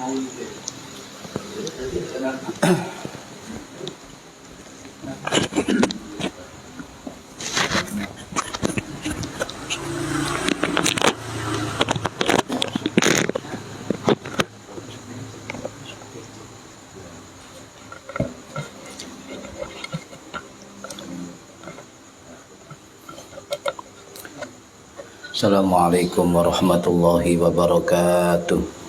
Assalamualaikum warahmatullahi wabarakatuh.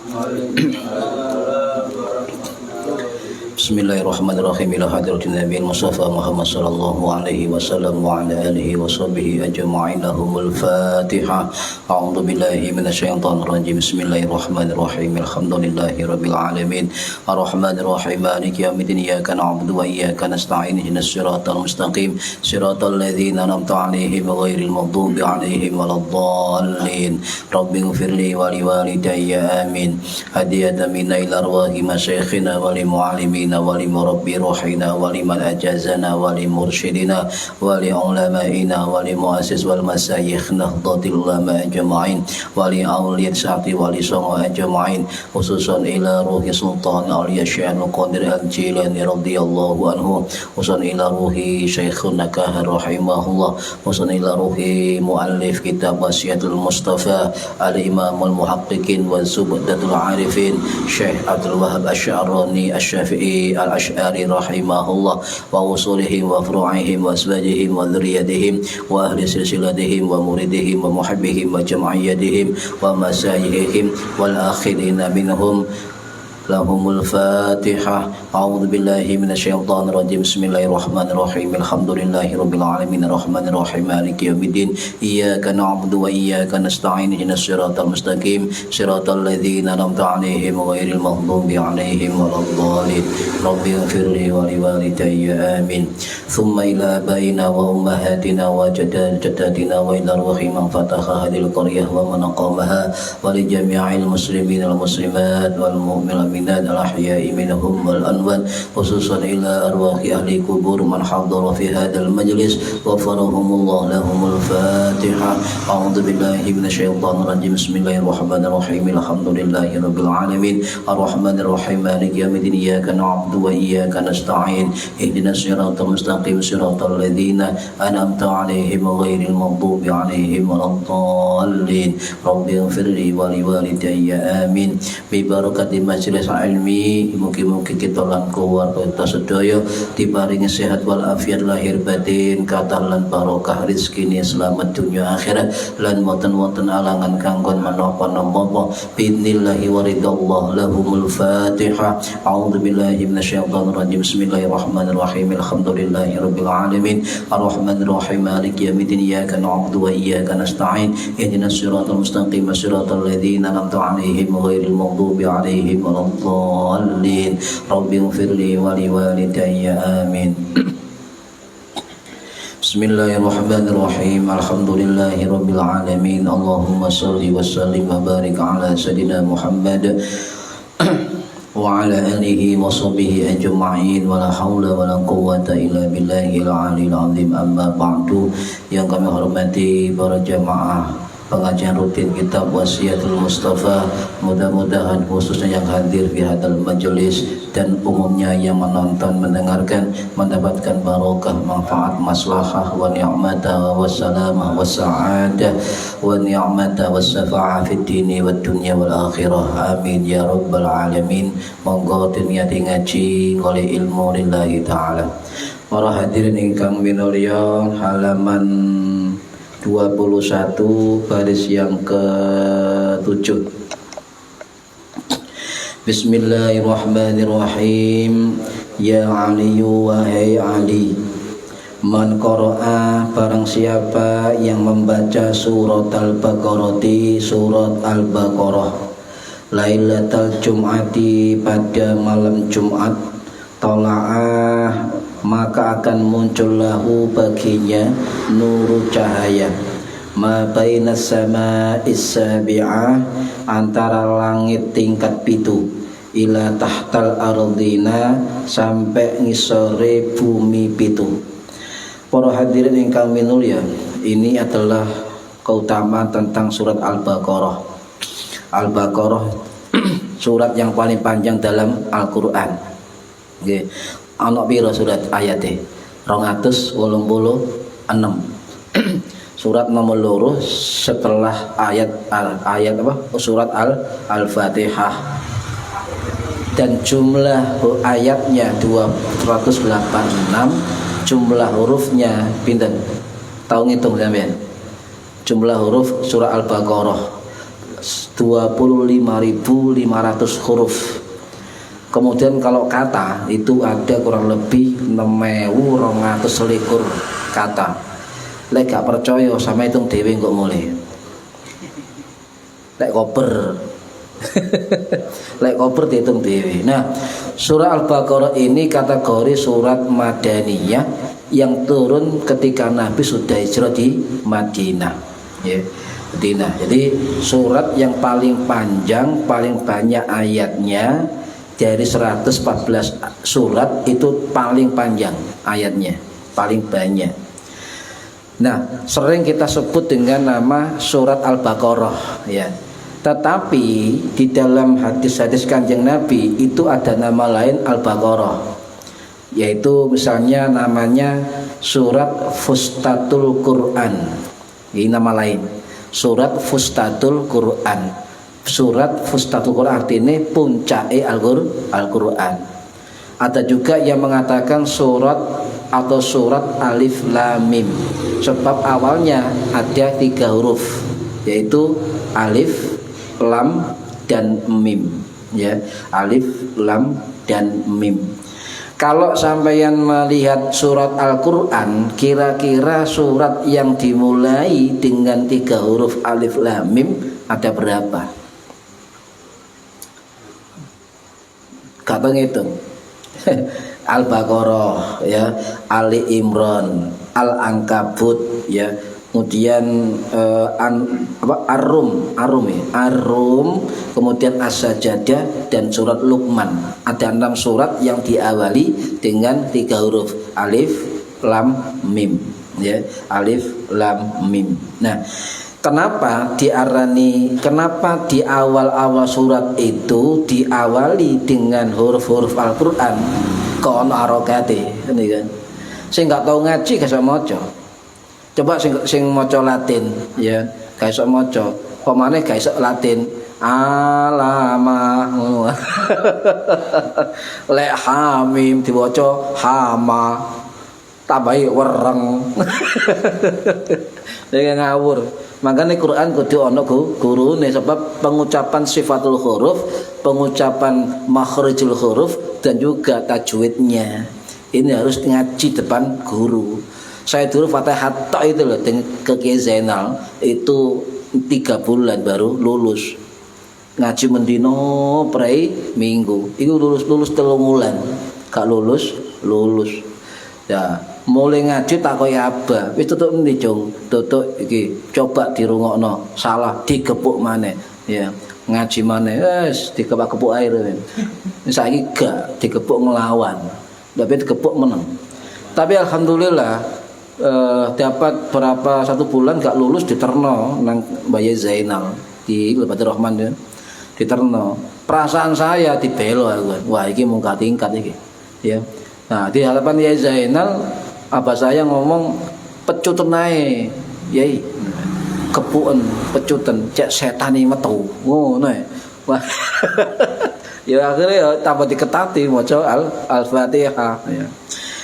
Bismillahirrahmanirrahim. Ila hadratin Nabi Mustafa Muhammad sallallahu alaihi wasallam wa ala alihi wa sahbihi ajma'in. Lahumul Fatihah. A'udzu billahi minasyaitonir rajim. Bismillahirrahmanirrahim. Alhamdulillahi rabbil alamin. Arrahmanir rahim. Maliki yaumiddin. Iyyaka na'budu wa iyyaka nasta'in. Ihdinas siratal mustaqim. Siratal ladzina an'amta 'alaihim ghairil maghdubi 'alaihim waladdallin. Rabbighfirli wa liwalidayya amin. Hadiyatan minna ila arwahi masyayikhina wa li mu'allimina wali murabbi ruhina wali man ajazana wali mursyidina wali ulama'ina wali muassis wal masyayikh nahdlatul ulama ajma'in wali awliyat sa'ati wali songo ajma'in khususan ila ruhi sultan awliya syaikhul qadir al-jilani radhiyallahu anhu khususan ila ruhi syekhuna kahar rahimahullah khususan ila ruhi muallif kitab wasiatul mustafa al-imamul muhaqqiqin wa zubdatul arifin Syekh Abdul Wahab Asy'arani Asy-Syafi'i al-Asy'ari rahimahullah wa usulihim wa furu'ihim wa asbajihim wa dzurriyyatihim wa ahli silsilatihim wa muridihim wa muhibbihim wa jam'iyyatihim wa masayikhihim wal akhirina minhum. Lahumul Fatihah. A'udzu billahi minasyaitonir rajim. Bismillahirrahmanirrahim. Alhamdulillahi rabbil alamin. Arrahmanir rahim. Maliki yaumiddin. Iyyaka na'budu wa iyyaka nasta'in. Ihdinas siratal mustaqim. Siratal ladzina an'amta 'alaihim ghairil maghdubi 'alaihim waladdallin. Rabbighfirli wa liwalidayya amin. Thumma ila abaina wa ummahatina wa jaddatina wa ila ruhi man fataha hadhil qaryah wa man aqamaha wa li jami'il muslimin wal muslimat wal mu'minat minal ahya'i minhum wal anwat khususan ila arwahi ahli kubur man hadara fi hadzal majlis wa farahumullah. Lahumul Fatihah. A'udzu billahi minasyaitonir rajim. Bismillahirrahmanirrahim. Alhamdulillahi rabbil alamin. Arrahmanir rahim. Maliki yaumiddin. Iyyaka na'budu wa iyyaka nasta'in. Ihdinas siratal mustaqim. Siratal ladzina an'amta 'alaihim ghairil maghdubi 'alaihim waladdallin. Rabbighfirli wa liwalidayya amin. Bi barakati majlis ilmi, mugi-mugi kita lan keluarga kita sedaya diparingi sehat wal afiat lahir batin, kathah lan barokah rezekine selamat dunya akhirat lan wonten-wonten alangan kanggon menapa-napa biidznillah wa ridallah. Lahumul Fatihah. A'udzu billahi minasyaitonir rajim. Bismillahirrahmanirrahim. Alhamdulillahi rabbil alamin. Arrahmanir rahim. Maliki yaumiddin. Iyyaka na'budu wa iyyaka nasta'in. Ihdinas siratal mustaqim. Siratal ladzina an'amta 'alaihim ghairil maghdubi 'alaihim waladdallin. Rabbighfirli wa liwalidayya amin. Bismillahirrahmanirrahim. Alhamdulillahi rabbil alamin. Allahumma shalli wa sallim wa barik ala sayidina Muhammad wa ala alihi wa sahbihi ajma'in. Wa la haula wa la quwwata illa billahil aliyil azim. Amma ba'du. Yang kami hormati para jamaah pengajian rutin kitab Wasiatul Mustafa, mudah-mudahan khususnya yang hadir di hadal majelis dan umumnya yang menonton mendengarkan mendapatkan barokah, manfaat, maslahah wa ni'mata wa salamah wa sa'adah wa ni'mata wa safa'ah fid dini wa dunya wal akhirah. Amin ya rabbal alamin. Monggo niati ngaji oleh ilmu lillahi ta'ala. Para hadirin ingkang minulya, halaman 21 baris yang ke-7. Bismillahirrahmanirrahim. Ya Ali, wahai Ali, man qara'a, barang siapa yang membaca surat Al-Baqarah, surat Al-Baqarah, Lailatul Jum'ati, pada malam Jumat, tala'ah, maka akan muncul lahu baginya nuru cahaya, ma bainas sama'is sabi'ah, antara langit tingkat 7, ila tahtal ardina, sampai ngisore bumi 7. Para hadirin ingkang minulya, ini adalah keutamaan tentang surat Al-Baqarah. Al-Baqarah surat yang paling panjang dalam Al-Qur'an. Nggih. Ana pira surat ayate? 286. Surat nomor 2 setelah ayat apa? Surat Al-Fatihah. Dan jumlah ayatnya 286, jumlah hurufnya pinten? Tahu ngitung sampean? Jumlah huruf surah Al-Baqarah 25.500 huruf. Kemudian kalau kata itu ada kurang lebih 6.200 kata. Lek gak percaya sama hitung dhewe kok mulai. Lek koper. Lek koper dihitung dhewe. Nah, surah Al-Baqarah ini kategori surat Madaniyah yang turun ketika Nabi sudah hijrah di Madinah. Ya, Madinah. Jadi surat yang paling panjang, paling banyak ayatnya dari 114 surat itu paling panjang ayatnya, paling banyak. Nah, sering kita sebut dengan nama surat Al-Baqarah ya. Tetapi di dalam hadis-hadis Kanjeng Nabi itu ada nama lain Al-Baqarah. Yaitu misalnya namanya surat Fustatul Quran. Ini nama lain. Surat Fustatul Quran. Surat Fustatul Quran artinya puncake Al-Quran. Ada juga yang mengatakan surat atau surat Alif Lam Mim. Sebab awalnya ada 3 huruf, yaitu Alif, Lam, dan Mim. Ya, Alif, Lam, dan Mim. Kalau sampeyan melihat surat Al-Quran, kira-kira surat yang dimulai dengan 3 huruf Alif, Lam, Mim ada berapa? Gak ngitung. Al-Baqarah ya, Ali Imran, Al-Ankabut ya, kemudian Ar-Rum ya, Ar-Rum, kemudian As-Sajdah dan surat Luqman. Ada 6 surat yang diawali dengan 3 huruf Alif, Lam, Mim ya, Alif, Lam, Mim. Nah, kenapa di awal-awal surat itu diawali dengan huruf-huruf Al-Quran? Kok ono harokate ini kan. Sing gak tau ngaji gak iso maca. Coba sing maca Latin ya, gak iso maca. Pemane gak iso Latin. Alama. Lek hamim diwaca hama. Tambahi wereng. Dia ngawur. Makanya Quran kudu ana gurune, sebab pengucapan sifatul huruf, pengucapan makhrijul huruf dan juga tajwidnya ini harus ngaji depan guru. Saya dulu Fatihah tok itu loh ke Kiai Zainal itu 3 bulan baru lulus. Ngaji mendino prei minggu. Itu lulus 3 bulan. Gak lulus. Ya, mulai ngaji tak kaya apa. Wis tutuk endi, Jung? Tutuk iki coba dirungokno. Salah digepuk maneh. Ya, ngaji maneh wis dikepuk air. Saiki gak digepuk ngelawan. Tapi digepuk menang. Tapi alhamdulillah dapat berapa 1 bulan gak lulus diterno nang Bayi Zainal di Lebatir Rahman ya. Diterno. Perasaan saya dibelo aku. Wah, iki mung tingkat iki. Ya. Nah, di hadapan Yai Zainal abah saya ngomong pecuten ae. Yai. Kepuken, pecuten, cek setan iki metu. Ngono ae. Wah. Ya akhirnya tambah diketati maca Al-Fatihah ya.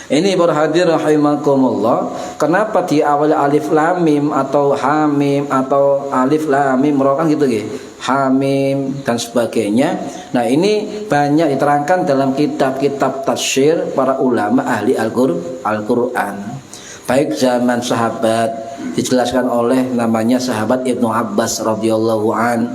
Ini berhadir rahimakumullah. Kenapa di awal alif lam mim atau hamim atau alif lam mim kan gitu nggih. Hamim dan sebagainya. Nah, ini banyak diterangkan dalam kitab-kitab tafsir para ulama ahli Al-Qur'an. Baik zaman sahabat dijelaskan oleh namanya sahabat Ibnu Abbas radhiyallahu an,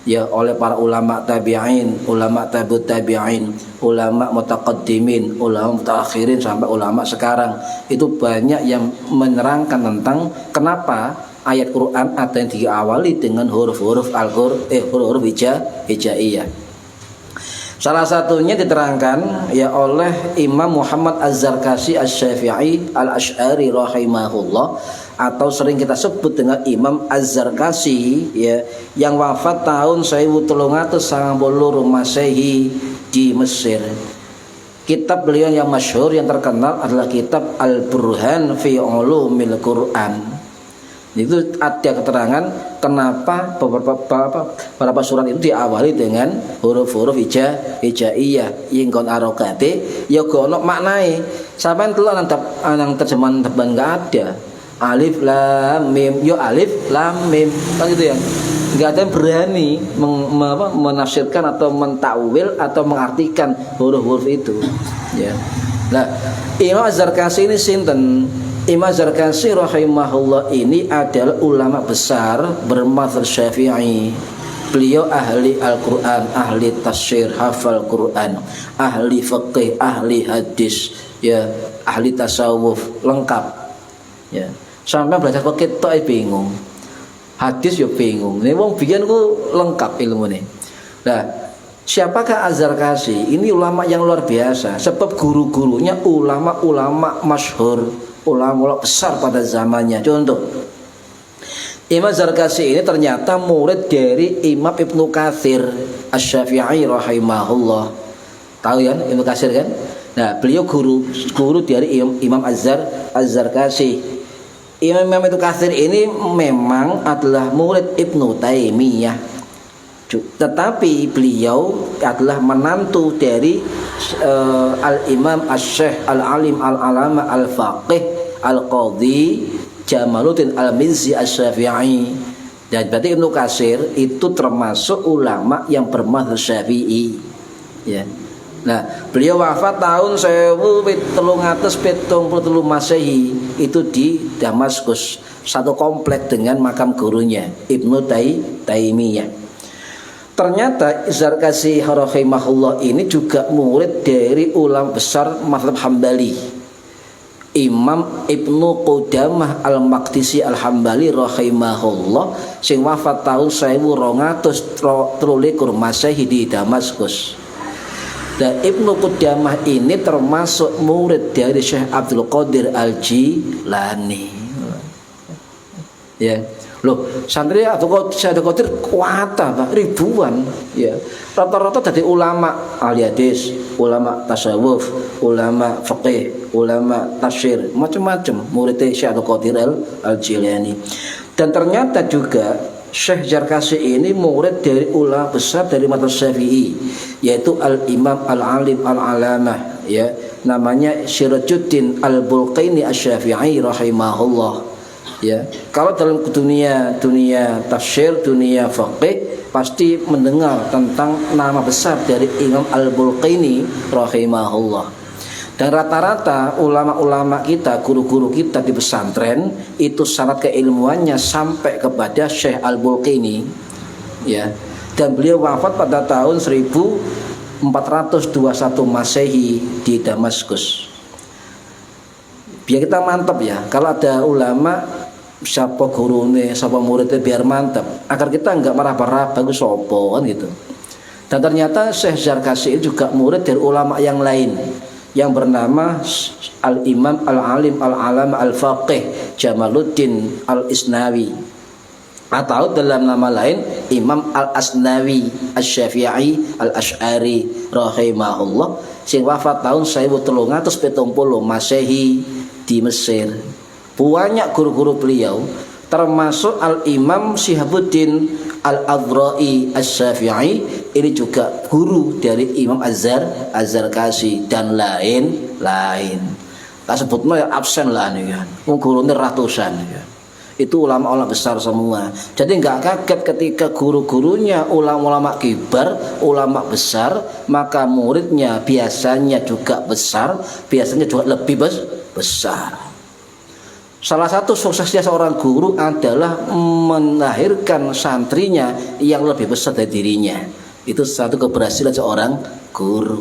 ya, oleh para ulama tabi'in, ulama tabi'ut tabi'in, ulama mutaqaddimin, ulama mutaakhirin sampai ulama sekarang. Itu banyak yang menerangkan tentang kenapa ayat Quran ada yang diawali dengan huruf-huruf huruf hijaiyah. Salah satunya diterangkan ya oleh Imam Muhammad Az-Zarkashi Asy-Syafi'i Al-Asy'ari rahimahullah. atau sering kita sebut dengan Imam Az-Zarkashi ya, yang wafat tahun 1392 Masehi di Mesir. Kitab beliau yang masyhur yang terkenal adalah kitab Al-Burhan fi Ulumil Quran. Itu ada keterangan kenapa beberapa surat itu diawali dengan huruf-huruf hijaiyah ingkon arokate ya gono maknai. Sampeyan delok nang terjemahan teban enggak ada alif lam mim, yo alif lam mim kan gitu ya. Enggak ada yang berani menafsirkan atau mentakwil atau mengartikan huruf-huruf itu ya. Nah, Imam Az-Zarkashi ini sinten? Imam Az-Zarkashi rahimahullah ini adalah ulama besar bermadzhab Syafi'i. Beliau ahli Al-Qur'an, ahli tafsir, hafal Qur'an, ahli fiqih, ahli hadis, ya, ahli tasawuf, lengkap. Ya. Sampai belajar fikih tok bingung. Hadis yo bingung. Nek wong biyen ku lengkap ilmune. Nah, siapakah Az-Zarkashi? Ini ulama yang luar biasa. Sebab guru-gurunya ulama-ulama masyhur, ulama besar pada zamannya. Contoh, Imam Az-Zarkashi ini ternyata murid dari Imam Ibnu Katsir Asy-Syafi'i rahimahullah. Tahu ya Ibnu Katsir kan? Nah, beliau guru dari Imam Az-Zarkashi. Imam Ibnu Katsir ini memang adalah murid Ibnu Taimiyah. Tetapi beliau adalah menantu dari Al-Imam Asy-Syaikh Al-Alim Al-Alama Al-Faqih Al-Qadhi Jamaluddin Al-Mizzi Asy-Syafi'i. Dan berarti Ibnu Katsir itu termasuk ulama yang bermadzhab Syafi'i. Ya. Nah, beliau wafat tahun 1373 Masehi itu di Damaskus, satu komplek dengan makam gurunya Ibnu Taimiyah. Ternyata Zarkashi rahimahullah ini juga murid dari ulama besar mazhab Hambali, Imam Ibnu Qudamah Al-Maqdisi Al-Hambali rahimahullah sing wafat tahun 1223 Masehi di Damaskus. Dan Ibnu Qudamah ini termasuk murid dari Syekh Abdul Qadir Al-Jilani. Ya. Loh, santri Abdul Qadir kuat Pak, ribuan ya. Rata-rata dari ulama ahli hadis, ulama tasawuf, ulama fiqih, ulama tafsir, macam-macam murid Syekh Abdul Qadir Al-Jilani. Dan ternyata juga Syekh Zarkashi ini murid dari ulama besar dari mazhab Syafi'i, yaitu Al-Imam Al-Alim Al-Alamah ya, namanya Sirajuddin Al-Bulqaini Asy-Syafi'i rahimahullah. Ya, kalau dalam dunia tafsir, dunia fiqih pasti mendengar tentang nama besar dari Imam Al-Bulqaini rahimahullah. Dan rata-rata ulama-ulama kita, guru-guru kita di pesantren itu sangat keilmuannya sampai kepada Syekh Al-Bulqaini ya. Dan beliau wafat pada tahun 1421 Masehi di Damaskus. Biar kita mantap ya, kalau ada ulama siapa gurune, siapa muridnya biar mantap, agar kita enggak marah-marah bagus sopo kan gitu. Dan ternyata Syekh Zarkashi juga murid dari ulama yang lain yang bernama Al-Imam Al-Alim Al-Alam Al-Faqih Jamaluddin Al-Isnawi, atau dalam nama lain Imam Al-Asnawi Asy-Syafi'i Al-Asy'ari rahimahullah sing wafat tahun 1370 Masehi di Mesir. Banyak guru-guru beliau termasuk Al-Imam Syihabuddin Al-Adhra'i Asy-Syafi'i, ini juga guru dari Imam Az-Zarkashi dan lain-lain. Tak sebutnya ya absen lah nih kan. Gurunya ratusan ya. Itu ulama-ulama besar semua. Jadi nggak kaget ketika guru-gurunya ulama-ulama kibar, ulama besar, maka muridnya biasanya juga besar, biasanya juga lebih besar. Salah satu suksesnya seorang guru adalah melahirkan santrinya yang lebih besar dari dirinya. Itu satu keberhasilan seorang guru.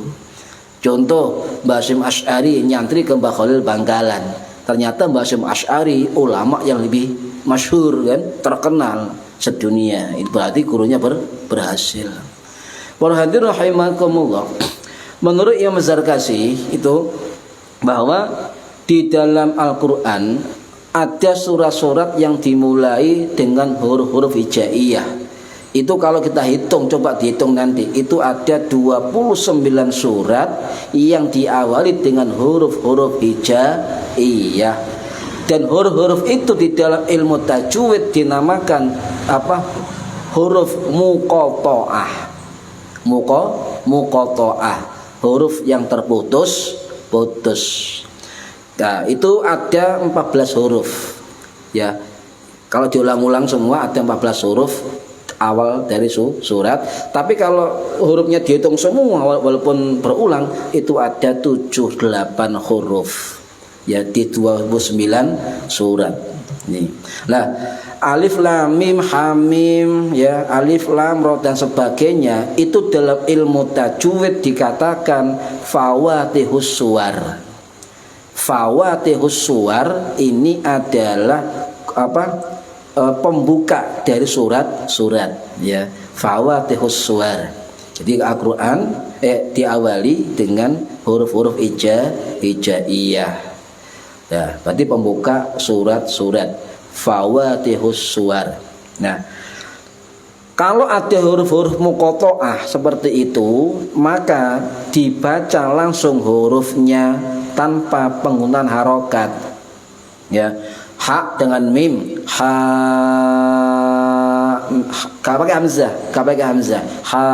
Contoh, Mbah Hasyim Asy'ari nyantri ke Mbah Khalil Bangkalan. Ternyata Mbah Hasyim Asy'ari ulama yang lebih masyhur kan, terkenal sedunia. Itu berarti gurunya berhasil. Para hadirin rahimakumullah. Menurut Imam Zarkashi itu bahwa di dalam Al-Qur'an ada surat-surat yang dimulai dengan huruf-huruf hijaiyah. Itu kalau kita hitung, coba dihitung nanti, itu ada 29 surat yang diawali dengan huruf-huruf hijaiyah. Dan huruf-huruf itu di dalam ilmu tajwid dinamakan apa? Huruf muqatta'ah. Muqatta'ah, huruf yang terputus. Nah, itu ada 14 huruf. Ya. Kalau diulang-ulang semua ada 14 huruf awal dari surat. Tapi kalau hurufnya dihitung semua walaupun berulang, itu ada 78 huruf. Ya, di 29 surat. Nih. Nah, alif lam mim ha mim, ya, alif lam ra dan sebagainya itu dalam ilmu tajwid dikatakan fawatihus suwar. Fawatihus suwar ini adalah apa? Pembuka dari surat-surat, ya. Fawatihus suwar. Jadi Al-Qur'an diawali dengan huruf-huruf hijaiyah. Ya, berarti pembuka surat-surat. Fawatihus suwar. Nah, kalau ada huruf-huruf muqatta'ah seperti itu, maka dibaca langsung hurufnya tanpa penggunaan harokat. Ya, ha dengan mim, ha, pakai hamzah, pakai hamzah, ha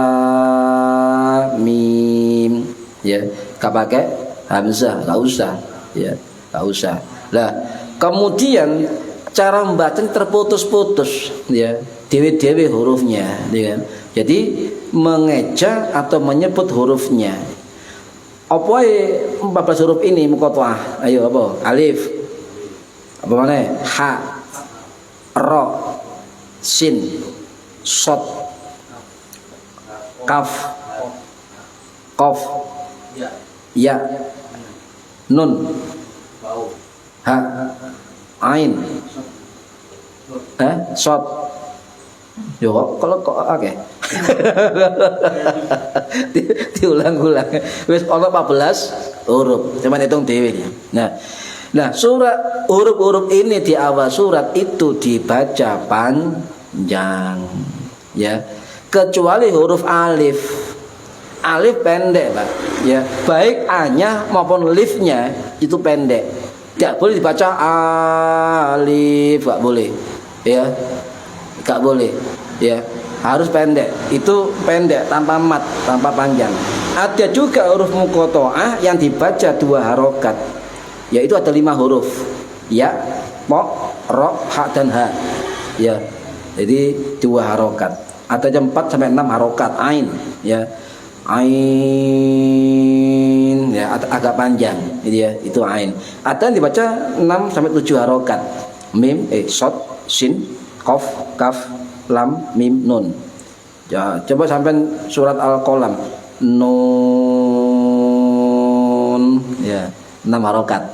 mim, ya, pakai hamzah, nggak usah, ya, nggak usah. Lah, kemudian cara membaca terputus-putus, ya, dewe-dewe hurufnya, ya. Jadi mengeja atau menyebut hurufnya. Apa 14 huruf ini muqatta'ah? Ayo apa? Alif. Apa mana? Ha. Ra. Sin. Shad. Kaf. Qaf. Ya. Nun. Ha. Ain. Shad. Yo, kalau kok oke. Diulang-ulang. Wis ana 14 huruf. Cuman hitung dhewe. Nah, surat huruf-huruf ini di awal surat itu dibaca panjang, ya. Kecuali huruf alif. Alif pendek, Pak. Ya, baik a-nya maupun lifnya itu pendek. Tidak boleh dibaca alif, enggak boleh. Ya. Enggak boleh. Ya, harus pendek. Itu pendek tanpa mat, tanpa panjang. Ada juga huruf muqatta'ah yang dibaca 2 harokat. Yaitu ada 5 huruf. Ya, po, ro, ha dan ha. Ya. Jadi 2 harokat. Ada 4 sampai 6 harokat ain, ya. Ain, ya, agak panjang, ya, itu ain. Ada yang dibaca 6 sampai 7 harokat. Mim, shad, sin, qaf, kaf, lam, mim, nun. Ya, coba sampai surat Al-Qalam. Nun, ya, 6 harokat.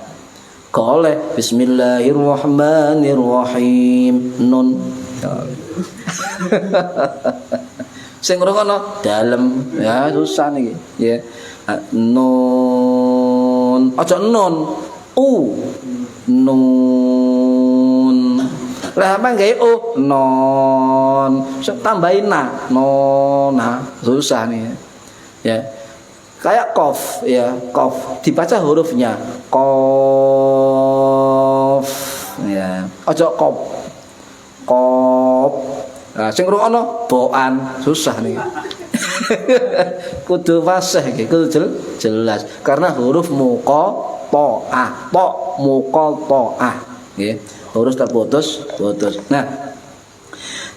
Kau oleh Bismillahirrahmanirrahim. Nun. Sing ngrungokno dalem, ya susah nih, ya. Nun, aja nun. Nun. Lah apa gawe non. Tambahin nona. Susah nih. Ya. Kayak qaf, ya, qaf dibaca hurufnya qaf, ya. Aja qaf. Qaf. Nah, sing ngrungokno boan, susah nih. Kudu fasih iki, kudu jelas karena huruf muqatta'ah, muqatta'ah, nggih. Huruf terputus. Nah,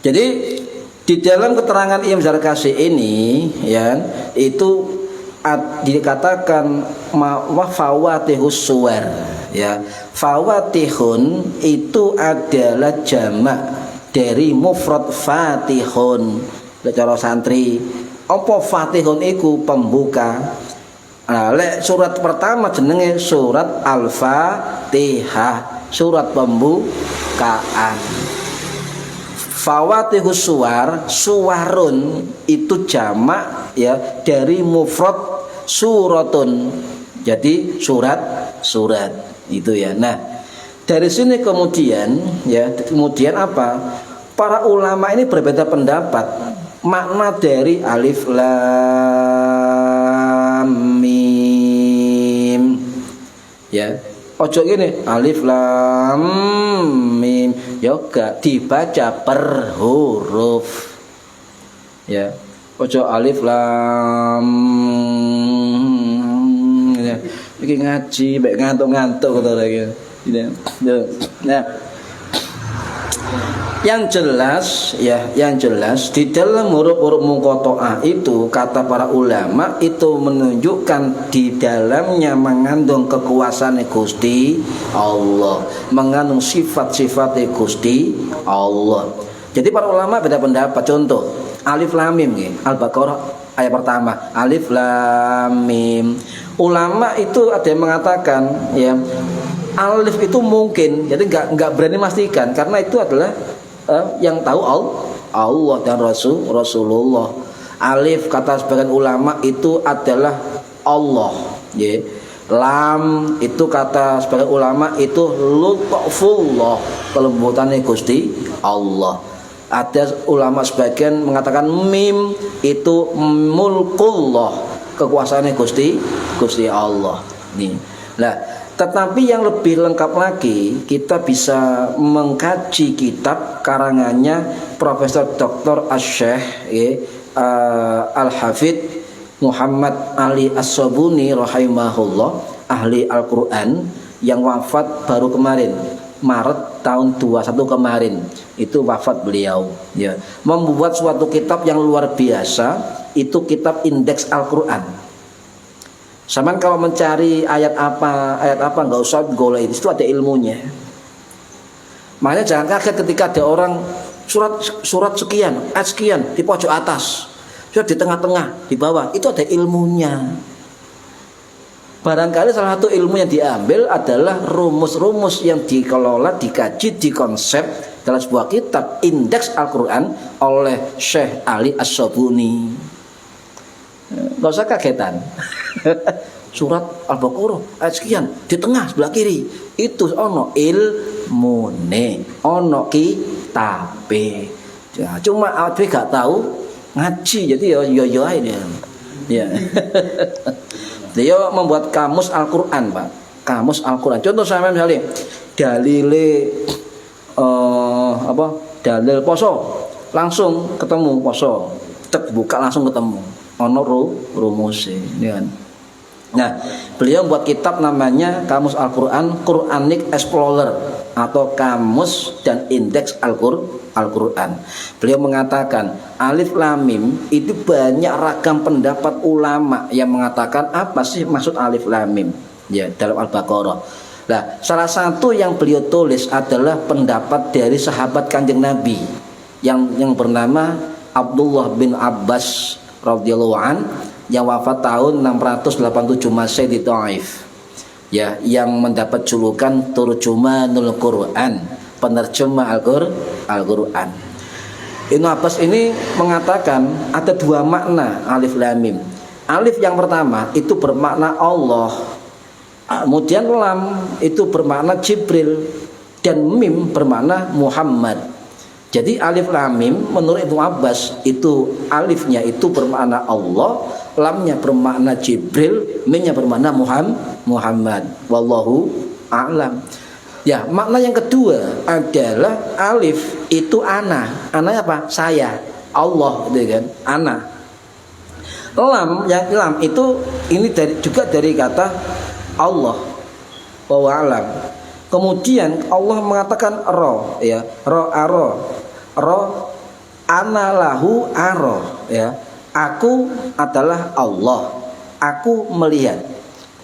jadi di dalam keterangan Imam Zarkashi ini, ya, itu dikatakan fawatihus suwar, ya. Fawatihun itu adalah jamak dari mufrad fatihun. Cara santri, apa fatihun iku pembuka. Nah, lek surat pertama jenenge surat Al-Fatihah, surat pembukaan. Fawatihus suwar, suwarun itu jamak, ya, dari mufrad suratun. Jadi surat itu, ya. Nah, Dari sini kemudian apa? Para ulama ini berbeda pendapat makna dari alif lam mim. Ya, ojo gini alif lam mim, gak dibaca per huruf. Ya, ojo alif lam. Ya, iki ngaji, baik ngantuk-ngantuk kata lagi. Nah, yang jelas di dalam huruf-huruf muqatta'ah itu kata para ulama itu menunjukkan di dalamnya mengandung kekuasaan Gusti Allah, mengandung sifat-sifat Gusti Allah. Jadi para ulama beda pendapat. Contoh alif lam mim Al-Baqarah ayat pertama, alif lam mim. Ulama itu ada yang mengatakan ya alif itu mungkin, jadi nggak berani memastikan karena itu adalah yang tahu Allah dan Rasulullah. Alif kata sebagian ulama itu adalah Allah, ya. Lam itu kata sebagian ulama itu lutfullah, kelembutannya Gusti Allah. Ada ulama sebagian mengatakan mim itu mulkullah, kekuasaannya Gusti Allah. Nih. Nah, tetapi yang lebih lengkap lagi kita bisa mengkaji kitab karangannya Profesor Dr. Asy-Syaikh Al-Hafidz Muhammad Ali As-Sabuni rahimahullah, ahli Al-Qur'an yang wafat baru kemarin Maret tahun 21 kemarin. Itu wafat beliau ya. Membuat suatu kitab yang luar biasa, itu kitab Indeks Al-Qur'an. Sama kalau mencari ayat apa nggak usah golek, itu ada ilmunya. Makanya jangan kaget ketika ada orang surat sekian, ayat sekian di pojok atas, sudah di tengah-tengah, di bawah, itu ada ilmunya. Barangkali salah satu ilmu yang diambil adalah rumus-rumus yang dikelola, dikaji, dikonsep dalam sebuah kitab Indeks Al-Qur'an oleh Syekh Ali As-Sabuni. Gak usah kagetan. Surat Al-Baqarah ayat sekian di tengah sebelah kiri, itu ono ilmune, ono kitabe. Ya, cuma awake gak tahu ngaji, jadi yo ae ya. Dia membuat kamus Al-Qur'an, Pak. Kamus Al-Qur'an. Contoh saya misalnya dalile dalil poso, langsung ketemu poso. Tek buka langsung ketemu. Ono rumusnya, ya kan? Nah, beliau buat kitab namanya Kamus Al-Qur'an, Quranic Explorer atau Kamus dan Indeks Al-Qur'an. Beliau mengatakan alif lam mim itu banyak ragam pendapat ulama yang mengatakan apa sih maksud alif lam mim ya dalam Al-Baqarah. Nah, salah satu yang beliau tulis adalah pendapat dari sahabat Kanjeng Nabi yang bernama Abdullah bin Abbas radhiyallahu an, yang wafat tahun 687 Masehi di Taif. Ya, yang mendapat julukan Turjumanul Quran, penerjemah Al-Qur'an. Ibnu Abbas ini mengatakan ada dua makna alif lam mim. Alif yang pertama itu bermakna Allah. Kemudian lam itu bermakna Jibril dan mim bermakna Muhammad. Jadi alif lam mim menurut Ibnu Abbas itu alifnya itu bermakna Allah, lamnya bermakna Jibril, mimnya bermakna Muhammad. Wallahu a'lam. Ya, makna yang kedua adalah alif itu ana. Ana apa? Saya. Allah gitu kan. Ana. Lam itu ini juga dari kata Allah. Wallahu a'lam. Kemudian Allah mengatakan ro ya, ro ana lahu aro ya. Aku adalah Allah. Aku melihat.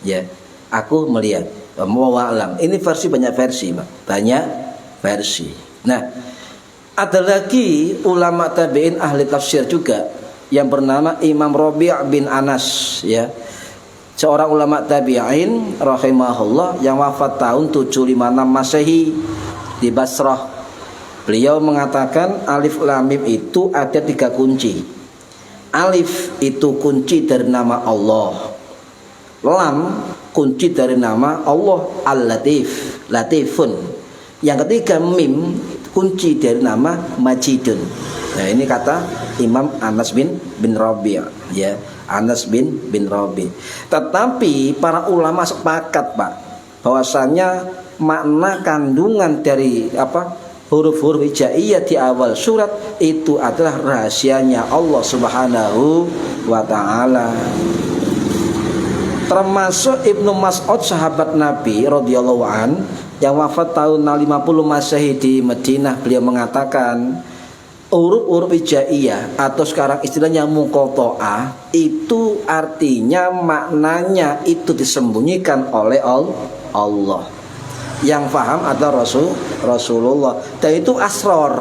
Ya, aku melihat. Wallahu. Ini versi banyak versi, Pak. Banyak versi. Nah, ada lagi ulama tabi'in ahli tafsir juga yang bernama Imam Rabi' bin Anas ya. Seorang ulama tabi'in rahimahullah yang wafat tahun 756 Masehi di Basrah. Beliau mengatakan alif lam mim itu ada 3 kunci. Alif itu kunci dari nama Allah. Lam kunci dari nama Allah Al-Latif, Latifun. Yang ketiga mim, kunci dari nama Majidun. Nah, ini kata Imam Anas bin Rabi', ya. Anas bin Rabi'. Tetapi para ulama sepakat, Pak, bahwasanya makna kandungan dari huruf-huruf hijaiyah di awal surat itu adalah rahasianya Allah Subhanahu wa taala. Termasuk Ibnu Mas'ud, sahabat Nabi radhiyallahu an, yang wafat tahun 50 Masehi di Madinah, beliau mengatakan huruf-huruf hijaiyah atau sekarang istilahnya muqatta'ah itu artinya maknanya itu disembunyikan oleh Allah. Yang paham adalah Rasulullah, dan itu asror,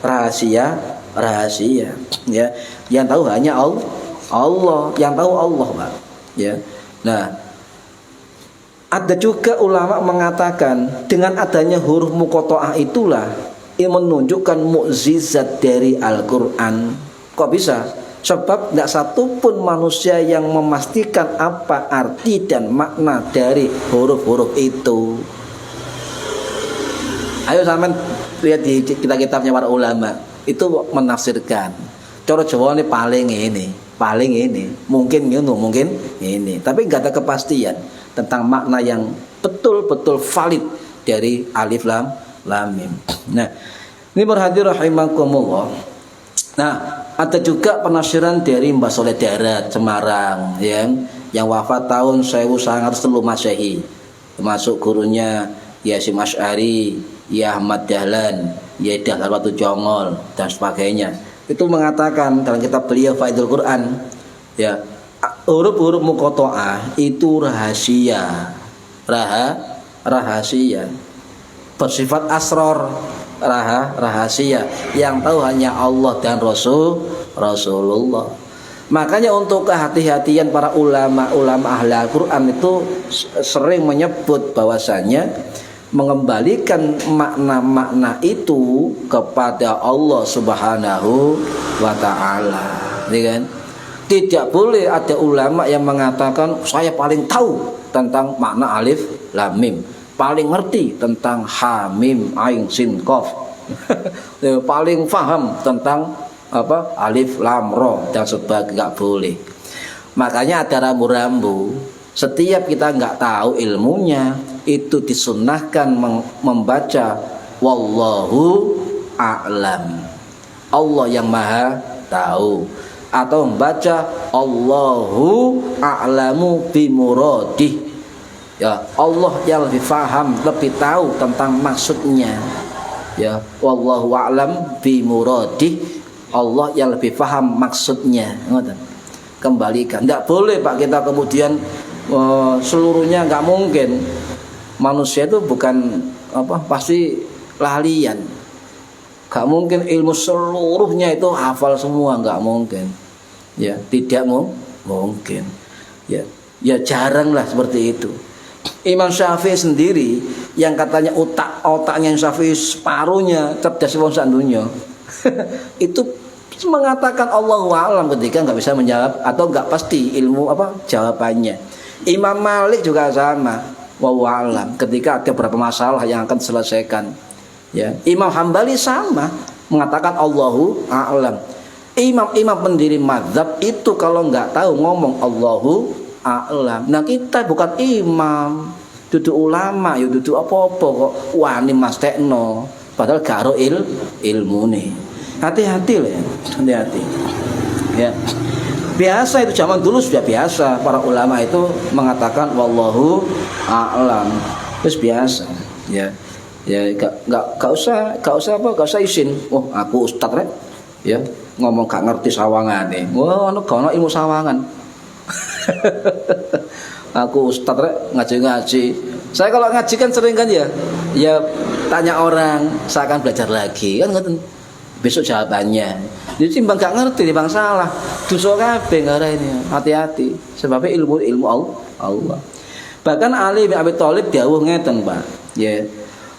rahasia ya. Yang tahu hanya Allah, yang tahu Allah, Pak, ya. Nah, ada juga ulama mengatakan dengan adanya huruf muqatta'ah itulah yang menunjukkan mukjizat dari Al-Qur'an. Kok bisa? Sebab tidak satupun manusia yang memastikan apa arti dan makna dari huruf-huruf itu. Ayo sampean lihat di kitab-kitabnya para ulama, itu menafsirkan. Cara Jawa ini paling ini, mungkin ini. Tapi nggak ada kepastian tentang makna yang betul-betul valid dari alif lam mim. Nah, ini berhadir rahimakumullah. Nah, ada juga penafsiran dari Mbah Soleh Darat Semarang yang wafat tahun 1903 Masehi, termasuk gurunya Yasim Asy'ari, Ya Ahmad Dahlan, Ya Dahlan Watu Jongol dan sebagainya. Itu mengatakan dalam kitab beliau Faidul Quran, ya, huruf-huruf muqatta'ah itu rahasia, bersifat asror, rahasia yang tahu hanya Allah dan Rasulullah. Makanya untuk kehati-hatian para ulama ahli Al-Quran itu sering menyebut bahwasanya mengembalikan makna-makna itu kepada Allah Subhanahu wa taala, ya kan? Tidak boleh ada ulama yang mengatakan saya paling tahu tentang makna alif lam mim, paling ngerti tentang ha mim ain sin qaf, paling paham tentang alif lam ra dan sebagainya. Nggak boleh. Makanya ada rambu-rambu. Setiap kita nggak tahu ilmunya, itu disunnahkan membaca wallahu a'lam, Allah yang maha tahu, atau membaca Allahu a'lamu bimuradih, ya, Allah yang lebih paham, lebih tahu tentang maksudnya, ya, wallahu a'lam bimuradih, Allah yang lebih paham maksudnya. Kembalikan, tidak boleh, Pak, kita kemudian seluruhnya, nggak mungkin. Manusia itu bukan pasti lalian, nggak mungkin ilmu seluruhnya itu hafal semua, nggak mungkin, ya, tidak mungkin, ya jarang lah seperti itu. Imam Syafi'i sendiri yang katanya otaknya Syafi'i separuhnya cerdas wong sak dunya itu mengatakan Allahu a'lam ketika nggak bisa menjawab atau nggak pasti ilmu jawabannya. Imam Malik juga sama, wallahu a'lam, ketika ada beberapa masalah yang akan diselesaikan, ya. Imam Hambali sama, mengatakan Allahu a'lam. Imam-imam pendiri mazhab itu kalau nggak tahu ngomong Allahu a'lam. Nah, kita bukan imam, duduk ulama, ya duduk apa-apa kok wani mas tekno, padahal gak ilmu nih. Hati-hati lah, hati-hati, ya. Biasa itu zaman dulu sudah biasa para ulama itu mengatakan wallahu a'lam. Terus biasa, ya. Ya enggak usah izin. Oh, aku ustaz rek. Ya, ngomong gak ngerti sawangane. Wah, ono gak ono ilmu sawangan. Aku ustaz rek ngaji-ngaji. Saya kalau ngaji kan sering kan ya tanya orang, saya akan belajar lagi kan ngoten. Besok jawabannya. Jadi timbang gak ngerti, timbang salah, dosa kabeh ngarene. Hati-hati, sebabnya ilmu Allah. Bahkan Ali bin Abi Thalib dawuh ngeten, Pak. Ya.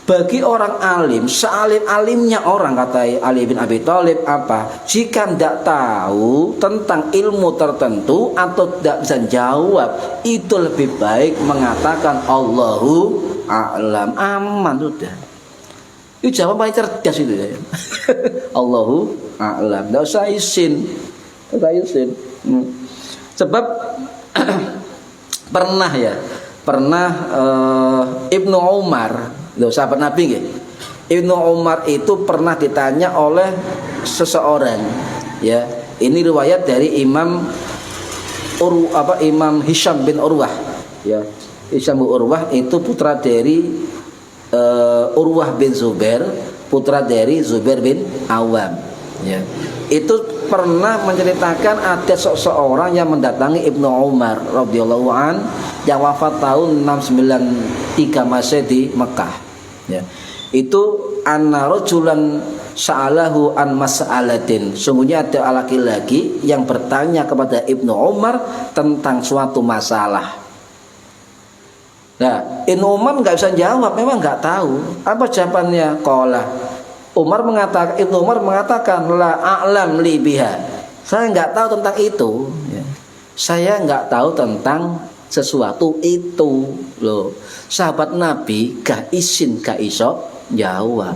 Bagi orang alim, sealim-alimnya orang, kata Ali bin Abi Thalib, apa? Jika tidak tahu tentang ilmu tertentu atau tidak bisa jawab, itu lebih baik mengatakan Allahu a'lam. Aman sudah. Itu jawaban paling cerdas itu ya. Allahu a'lam. Tidak usah isin. Sebab pernah Ibnu Umar, sahabat Nabi nggih. Ibnu Umar itu pernah ditanya oleh seseorang, ya. Ini riwayat dari Imam Hisham bin Urwah, ya. Hisham bin Urwah itu putra dari Urwah bin Zubair, putra dari Zubair bin Awam, ya. Itu pernah menceritakan ada seseorang yang mendatangi Ibnu Umar radhiyallahu an yang wafat tahun 693 Masehi di Mekah, ya. Itu anna rajulan sa'alahu an mas'alatin. Sungguhnya ada laki-laki yang bertanya kepada Ibnu Umar tentang suatu masalah. Nah, Ibnu Umar nggak bisa jawab, memang nggak tahu. Apa jawabannya? Ibnu Umar mengatakan la a'lam li biha. Saya nggak tahu tentang itu, ya. Saya nggak tahu tentang sesuatu itu loh. Sahabat Nabi gak iso jawab.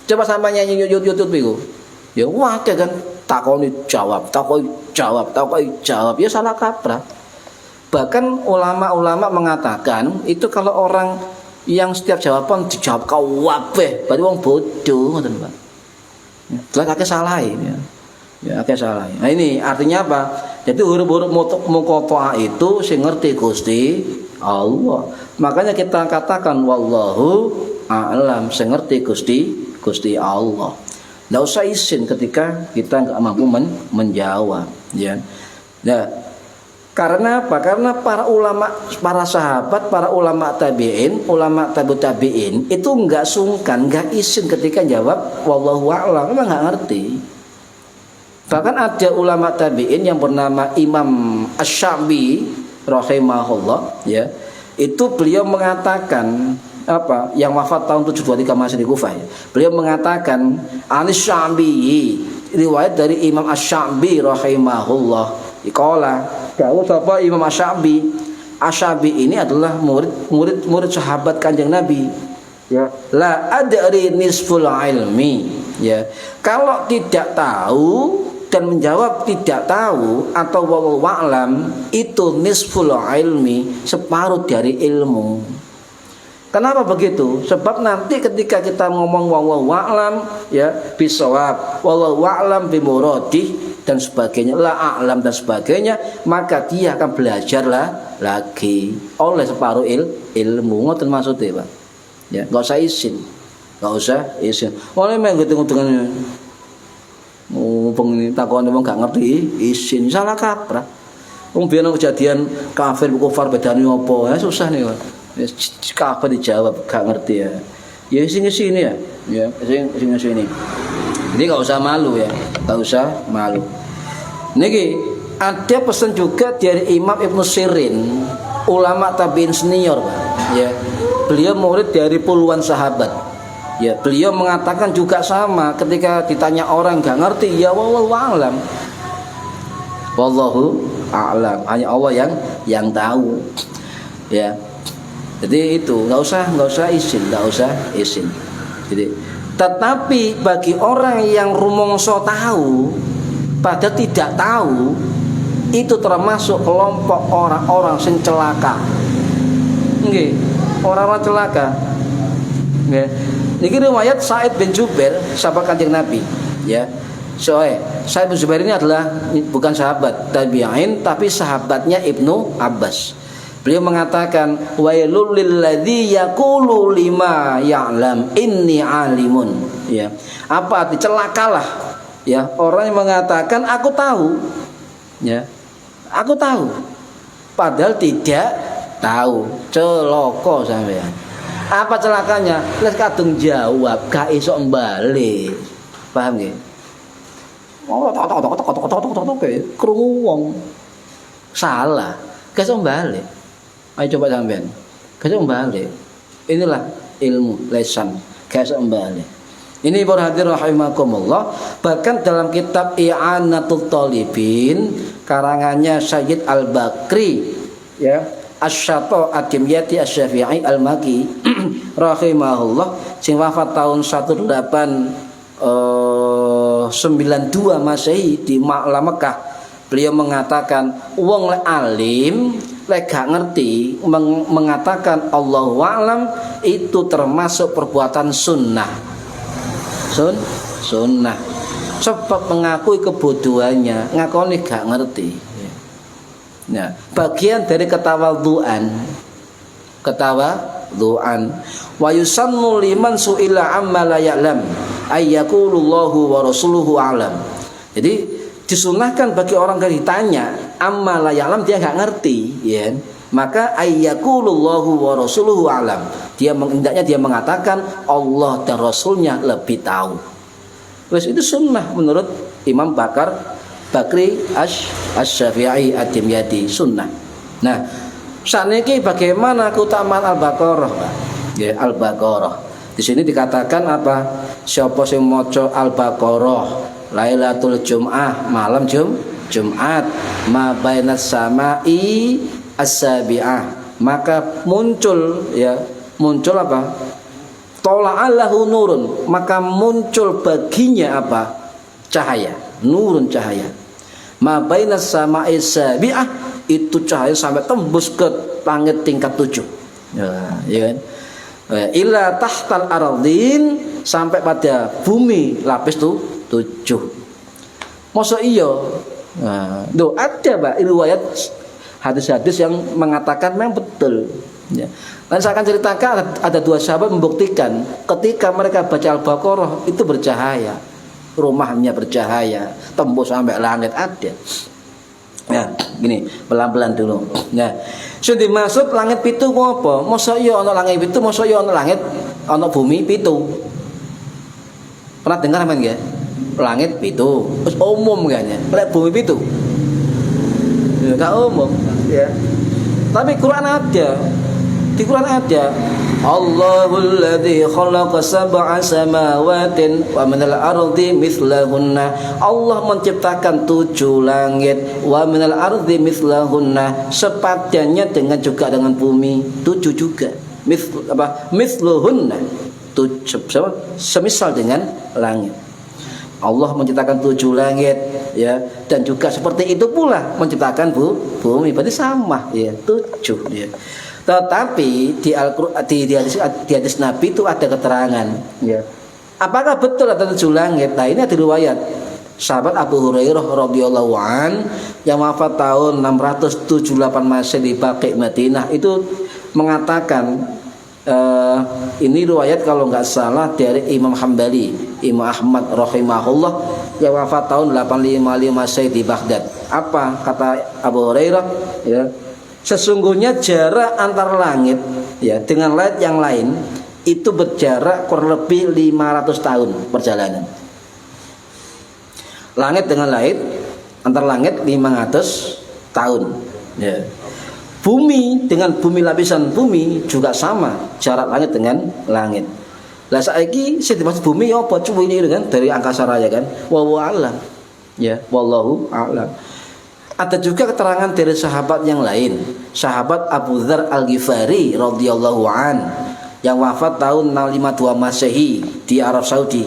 Coba sampai nyanyi YouTube itu, ya wae kan takoni jawab, ya salah kaprah. Bahkan ulama-ulama mengatakan itu kalau orang yang setiap jawaban dijawab kabeh, berarti wong bodoh ngoten, Pak. Jelas akeh salah ya. Ya akeh salah. Nah ini artinya apa? Jadi huruf-huruf muqatta'ah itu sing ngerti Gusti Allah. Makanya kita katakan wallahu a'lam, sing ngerti Gusti Allah. Enggak usah isin ketika kita enggak mampu menjawab, ya. Nah, karena apa? Karena para ulama, para sahabat, para ulama tabi'in, ulama tabi'in itu enggak sungkan, enggak isin ketika jawab wallahu a'lam, memang enggak ngerti. Bahkan ada ulama tabi'in yang bernama Imam Asy-Sya'bi rahimahullah, ya. Itu beliau mengatakan apa? Yang wafat tahun 723 Masehi di Kufah, ya. Beliau mengatakan Anis-Sya'bi, riwayat dari Imam Asy-Sya'bi rahimahullah. Qala, dawuh sapa Imam Asy-Sya'bi. Asy-Sya'bi ini adalah murid sahabat Kanjeng Nabi, ya. La adri nisful ilmi, ya. Kalau tidak tahu dan menjawab tidak tahu atau wallahu a'lam, itu nisful ilmi, separuh dari ilmu. Kenapa begitu? Sebab nanti ketika kita ngomong wallahu a'lam, ya, bisawab, wallahu a'lam bimuradih dan sebagainya, la a'lam dan sebagainya, maka dia akan belajarlah lagi oleh separuh ilmu. Ngoten maksudnya, Pak. Ya, enggak usah isin. Oleh menghitung-hitungan ini takon wong gak ngerti isin, salah kaprah. Wong biyen kejadian kafir kufar bedane apa? Ya susah nih, Pak. Kabeh dijawab gak ngerti ya. Ya sing sini ya. Ya sing sini. Jadi enggak usah malu ya. Enggak usah malu. Niki ada pesan juga dari Imam Ibnu Sirin, ulama tabi'in senior, Pak. Ya. Beliau murid dari puluhan sahabat. Ya, beliau mengatakan juga sama ketika ditanya orang enggak ngerti, ya wallahu a'lam. Wallahu a'lam, hanya Allah yang tahu. Ya. Jadi itu enggak usah isin. Jadi tetapi bagi orang yang rumangsa tahu padahal tidak tahu, itu termasuk kelompok orang-orang sing celaka. Nggih, orang-orang celaka. Nggih. Niki riwayat Sa'id bin Jubair, sahabat Kanjeng Nabi, ya. Sa'id bin Jubair ini adalah bukan sahabat tabi'in tapi sahabatnya Ibnu Abbas. Beliau mengatakan wailul lilladzi yaqulu lima ya'lam inni alimun, ya. Apa arti celakalah, ya, orang yang mengatakan aku tahu, ya. Aku tahu padahal tidak tahu. Celaka sampean. Apa celakanya? Les kadung jawab gak iso mbalik. Paham nggih? Oh, tok krungu wong. Salah. Gak iso mbalik. Ayo coba sampean. Gak iso mbalik. Inilah ilmu lesan kayak sembali. Ini para hadirin rahimakumullah, bahkan dalam kitab I'anatul Talibin karangannya Sayyid Al-Bakri ya, Asy-Syato Ad-Dimyati Asy-Syafi'i Al-Maki rahimahullah sing wafat tahun 1892 Masehi di Ma'la Mekah. Beliau mengatakan wong lek alim lek gak ngerti mengatakan Allahu a'lam itu termasuk perbuatan sunnah. Sunnah. Sebab mengakui kebodohannya, ngakoni gak ngerti. Nah, bagian dari ketawadhuan. Wa yusannu liman su'ila amma la ya'lam ayyaqulullahu wa rasuluhu a'lam. Jadi disunahkan bagi orang yang ditanya amma la ya'lam, dia enggak ngerti ya, maka ayyaqulullahu wa rasuluhu a'lam, dia hendaknya dia mengatakan Allah dan Rasulnya lebih tahu. Wes itu sunnah menurut Imam Bakri Asy-Syafi'i Ad-Dimyati, sunnah. Nah, saniki bagaimana keutamaan Al-Baqarah, Pak? Ya, Al-Baqarah. Di sini dikatakan apa? Siapa sing maca Al-Baqarah Lailatul Jum'ah, malam Jumat, ma bainas sama'i as-sabi'ah, maka muncul apa? Tola'allahu nurun, maka muncul baginya apa? Cahaya, nurun cahaya. Ma bainas sama'i as-sabi'ah, itu cahaya sampai tembus ke langit tingkat 7. Ya kan? Ila tahtal ardin, sampai pada bumi lapis 7. Masa iya? Nah, ada Pak riwayat hadis-hadis yang mengatakan memang betul. Ya. Dan saya akan ceritakan ada 2 sahabat membuktikan ketika mereka baca Al-Baqarah itu bercahaya, rumahnya bercahaya, tembus sampai langit ada. Ya, gini pelan-pelan dulu. Nah, sudah dimaksud langit pitu apa? Masa iya ana langit pitu, masa iya ana langit ana bumi pitu. Pernah dengar apa enggak? Langit pitu, terus umum kayaknya. Lek bumi pitu. Ya enggak umum, ya. Tapi Quran ada. Di Quran ada Allahul ladzi khalaqa sab'a samawatin wa minal ardi mithlahunna. Allah menciptakan 7 langit, wa minal ardi mithlahunna, sepadannya dengan juga dengan bumi 7 juga. Mithluhunna, semisal dengan langit. Allah menciptakan 7 langit ya, dan juga seperti itu pula menciptakan bumi, berarti sama ya, 7 ya. Tetapi di Al-Qur'an di hadis Nabi itu ada keterangan ya. Apakah betul ada 7 langit? Nah, ini ada riwayat sahabat Abu Hurairah radhiyallahu an yang wafat tahun 678 Masehi di Baqi Madinah itu mengatakan ini riwayat kalau nggak salah dari Imam Hambali, Imam Ahmad rahimahullah yang wafat tahun 855 Masehi di Baghdad. Apa kata Abu Hurairah ya? Sesungguhnya jarak antar langit ya dengan langit yang lain itu berjarak kurang lebih 500 tahun perjalanan. Langit dengan langit, antar langit 500 tahun ya. Bumi dengan bumi, lapisan bumi juga sama jarak langit dengan langit. Lah saiki sing dimaksud bumi apa cuwi ini kan dari angkasa raya kan. Wallahu a'lam. Ya, wallahu a'lam. Ada juga keterangan dari sahabat yang lain, sahabat Abu Dzar Al-Ghifari radhiyallahu an yang wafat tahun 652 Masehi di Arab Saudi.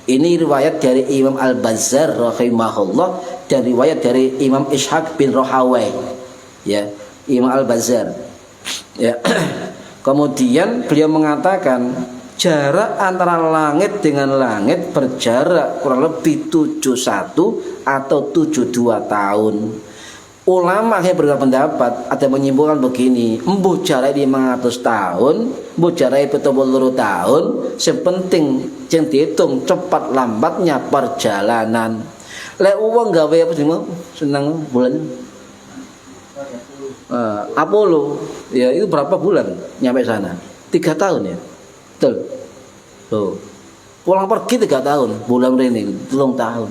Ini riwayat dari Imam Al-Bazzar rahimahullah dan riwayat dari Imam Ishaq bin Rahawai. Ya, Imam Al-Bazzar. Ya. Kemudian beliau mengatakan jarak antara langit dengan langit berjarak kurang lebih 71 atau 72 tahun. Ulama yang berpendapat ada menyimpulkan begini, embuh jarak 500 tahun, embuh jarak 72 tahun, sepenting yang dihitung cepat lambatnya perjalanan. Lek uang gawe apa sih mau senang bulan Apollo ya itu berapa bulan nyampe sana? 3 tahun ya, betul. Tuh pulang pergi 3 tahun, bulan ini 3 tahun.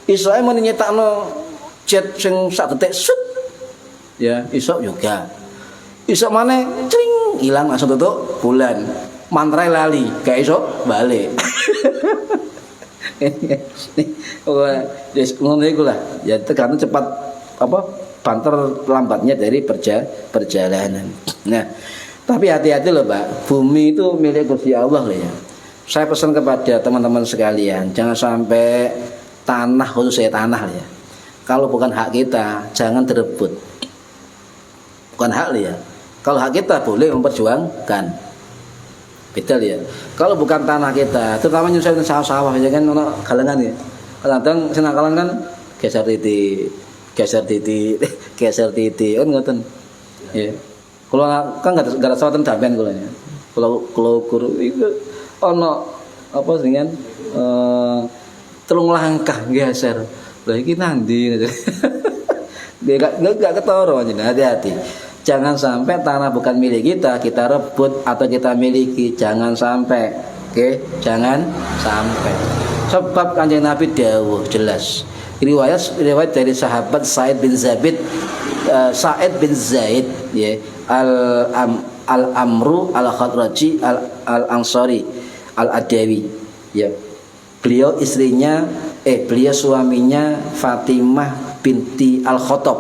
Israel mau nyetakno jet sing sak detik sut ya, isok juga isok mana cling hilang langsung tutup bulan Mantra lali, gak iso balik. Wah, ngono iku lah. Ya tergantung cepat apa banter lambatnya dari perjalanan. Nah, tapi hati-hati loh Pak, bumi itu milik Gusti Allah loh ya. Saya pesan kepada teman-teman sekalian, jangan sampai tanah, khususnya tanah ya, kalau bukan hak kita jangan direbut. Bukan hak ya. Kalau hak kita boleh memperjuangkan, betul ya. Kalau bukan tanah kita, terutama nyusahin sawah-sawah ya kan, ono galengan ya. Kadang senakalan kan geser titik kan ngoten. Ya. Kalau kan enggak ada sawatan sampean kula ya. Kalau guru itu ono apa sih kan telung langkah geser. Lah iki nandi gitu. Dia enggak ketara jenengan, hati-hati. Jangan sampai tanah bukan milik kita rebut atau kita miliki, jangan sampai. Oke, jangan sampai. Sebab Kanjeng Nabi dawuh jelas. Riwayat dari sahabat Sa'id bin Zaid ya, Al-Amru Al-Khadraji Al-Ansari Al-Adawi ya. Beliau suaminya Fatimah binti Al-Khattab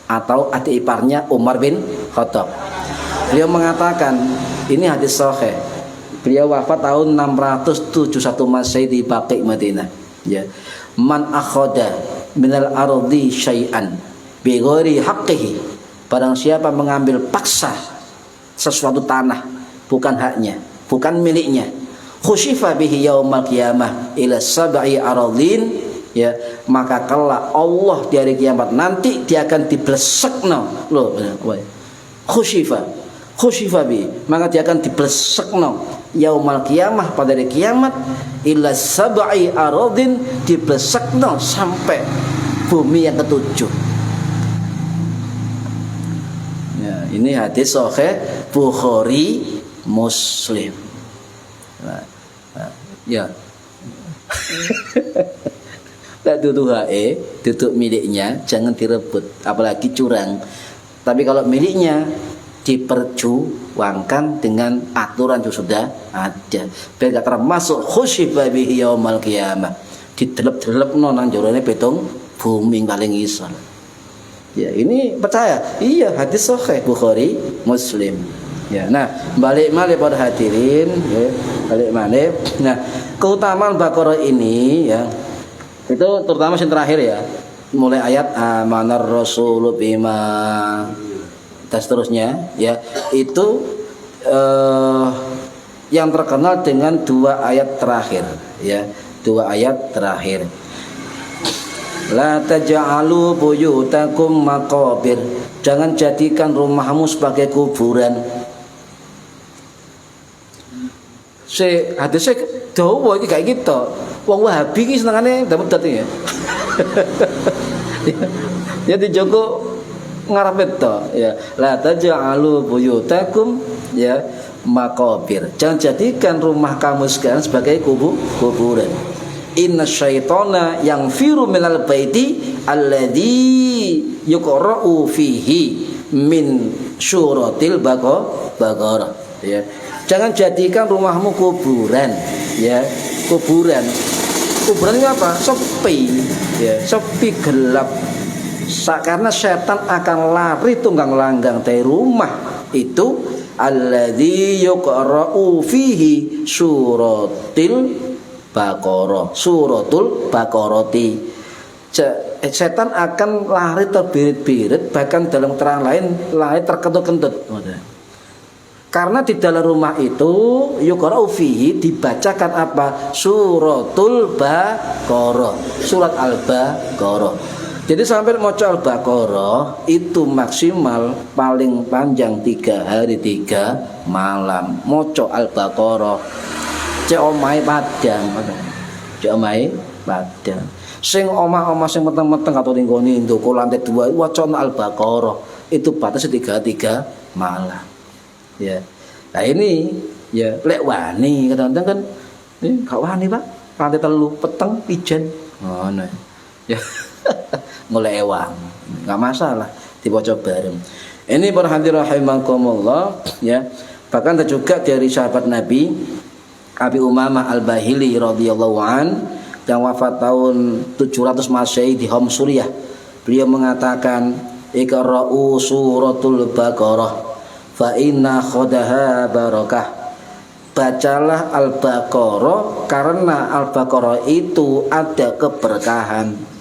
atau adik iparnya Umar bin Khattab. Beliau mengatakan, ini hadis sahih. Beliau wafat tahun 671 Masehi di Baqi Madinah ya. Man akhada minal ardi syai'an bi ghairi haqqihi, barang siapa mengambil paksa sesuatu tanah bukan haknya, bukan miliknya, khusyifa bihi yaumal qiyamah ila sab'i aradin ya, maka kelak Allah di hari kiamat nanti dia akan diblesekno loh, khusyifa bi, maka dia akan diblesekno yaumal qiyamah pada hari kiamat ila sab'i aradin, diblesekno sampai bumi yang ketujuh. Ya, ini hadis sahih Bukhari Muslim. Ya. Tak duduk miliknya jangan direbut, apalagi curang. Tapi kalau miliknya diperjuangkan dengan aturan yang sudah ada, biar gak termasuk khusyifa bihi yaumal qiyamah, didelep-delepno nang jorone petung bumi paling isor. Ya, ini percaya. Iya, hadis sahih Bukhari Muslim. Ya, nah, balik malih pada hadirin ya, balik malih. Nah, keutamaan Baqarah ini ya, itu terutama yang terakhir ya, mulai ayat amanar rasulu bima dan seterusnya ya, itu yang terkenal dengan dua ayat terakhir ya, dua ayat terakhir. La taj'alu buyutakum maqabir, jangan jadikan rumahmu sebagai kuburan. Hadisnya dawa iki kayak gitu. Wong Wahabi iki senengane dapat ya. Ya dijogo ngarep itu ya, la taj'alu buyutakum ya maqabir, jangan jadikan rumah kamu sekarang sebagai kuburan. Inna syaitana yang firu minal baiti alladhi yuqra'u fihi min syuratil baqarah ya. Jangan jadikan rumahmu kuburan ya, kuburan itu apa? Sepi ya, sepi gelap. Karena setan akan lari tunggang langgang dari rumah itu, alladzi yuqra'u fihi suratul baqarati. Setan akan lari terbirit-birit, bahkan dalam terang lain lari terkentut-kentut. Karena di dalam rumah itu yuqra'u fihi dibacakan apa? Suratul Baqarah, surat Al-Baqarah. Jadi sampai maca Al-Baqarah itu maksimal paling panjang 3 hari 3 malam. Maca Al-Baqarah cek omahe padang. Cek omahe padang. Sing omah-omah sing meteng-meteng atau ning gone ndoko lantai 2 waca Al-Baqarah itu batas 3 malam. Ya. Nah ini ya lek wani kadang-kadang kan gak wani Pak. Lantai 3 peteng ijen. Ngono. Ya. Mulai ewang, nggak masalah dibaca bareng. Ini para hadirin rahimakumullah ya. Bahkan ada juga dari sahabat Nabi Abi Umamah Al-Bahili radhiyallahu an yang wafat tahun 700 Masehi di Hom Suriah. Beliau mengatakan, "Iqra'u suratul Baqarah fa inna khadaha barakah." Bacalah Al-Baqarah karena Al-Baqarah itu ada keberkahan.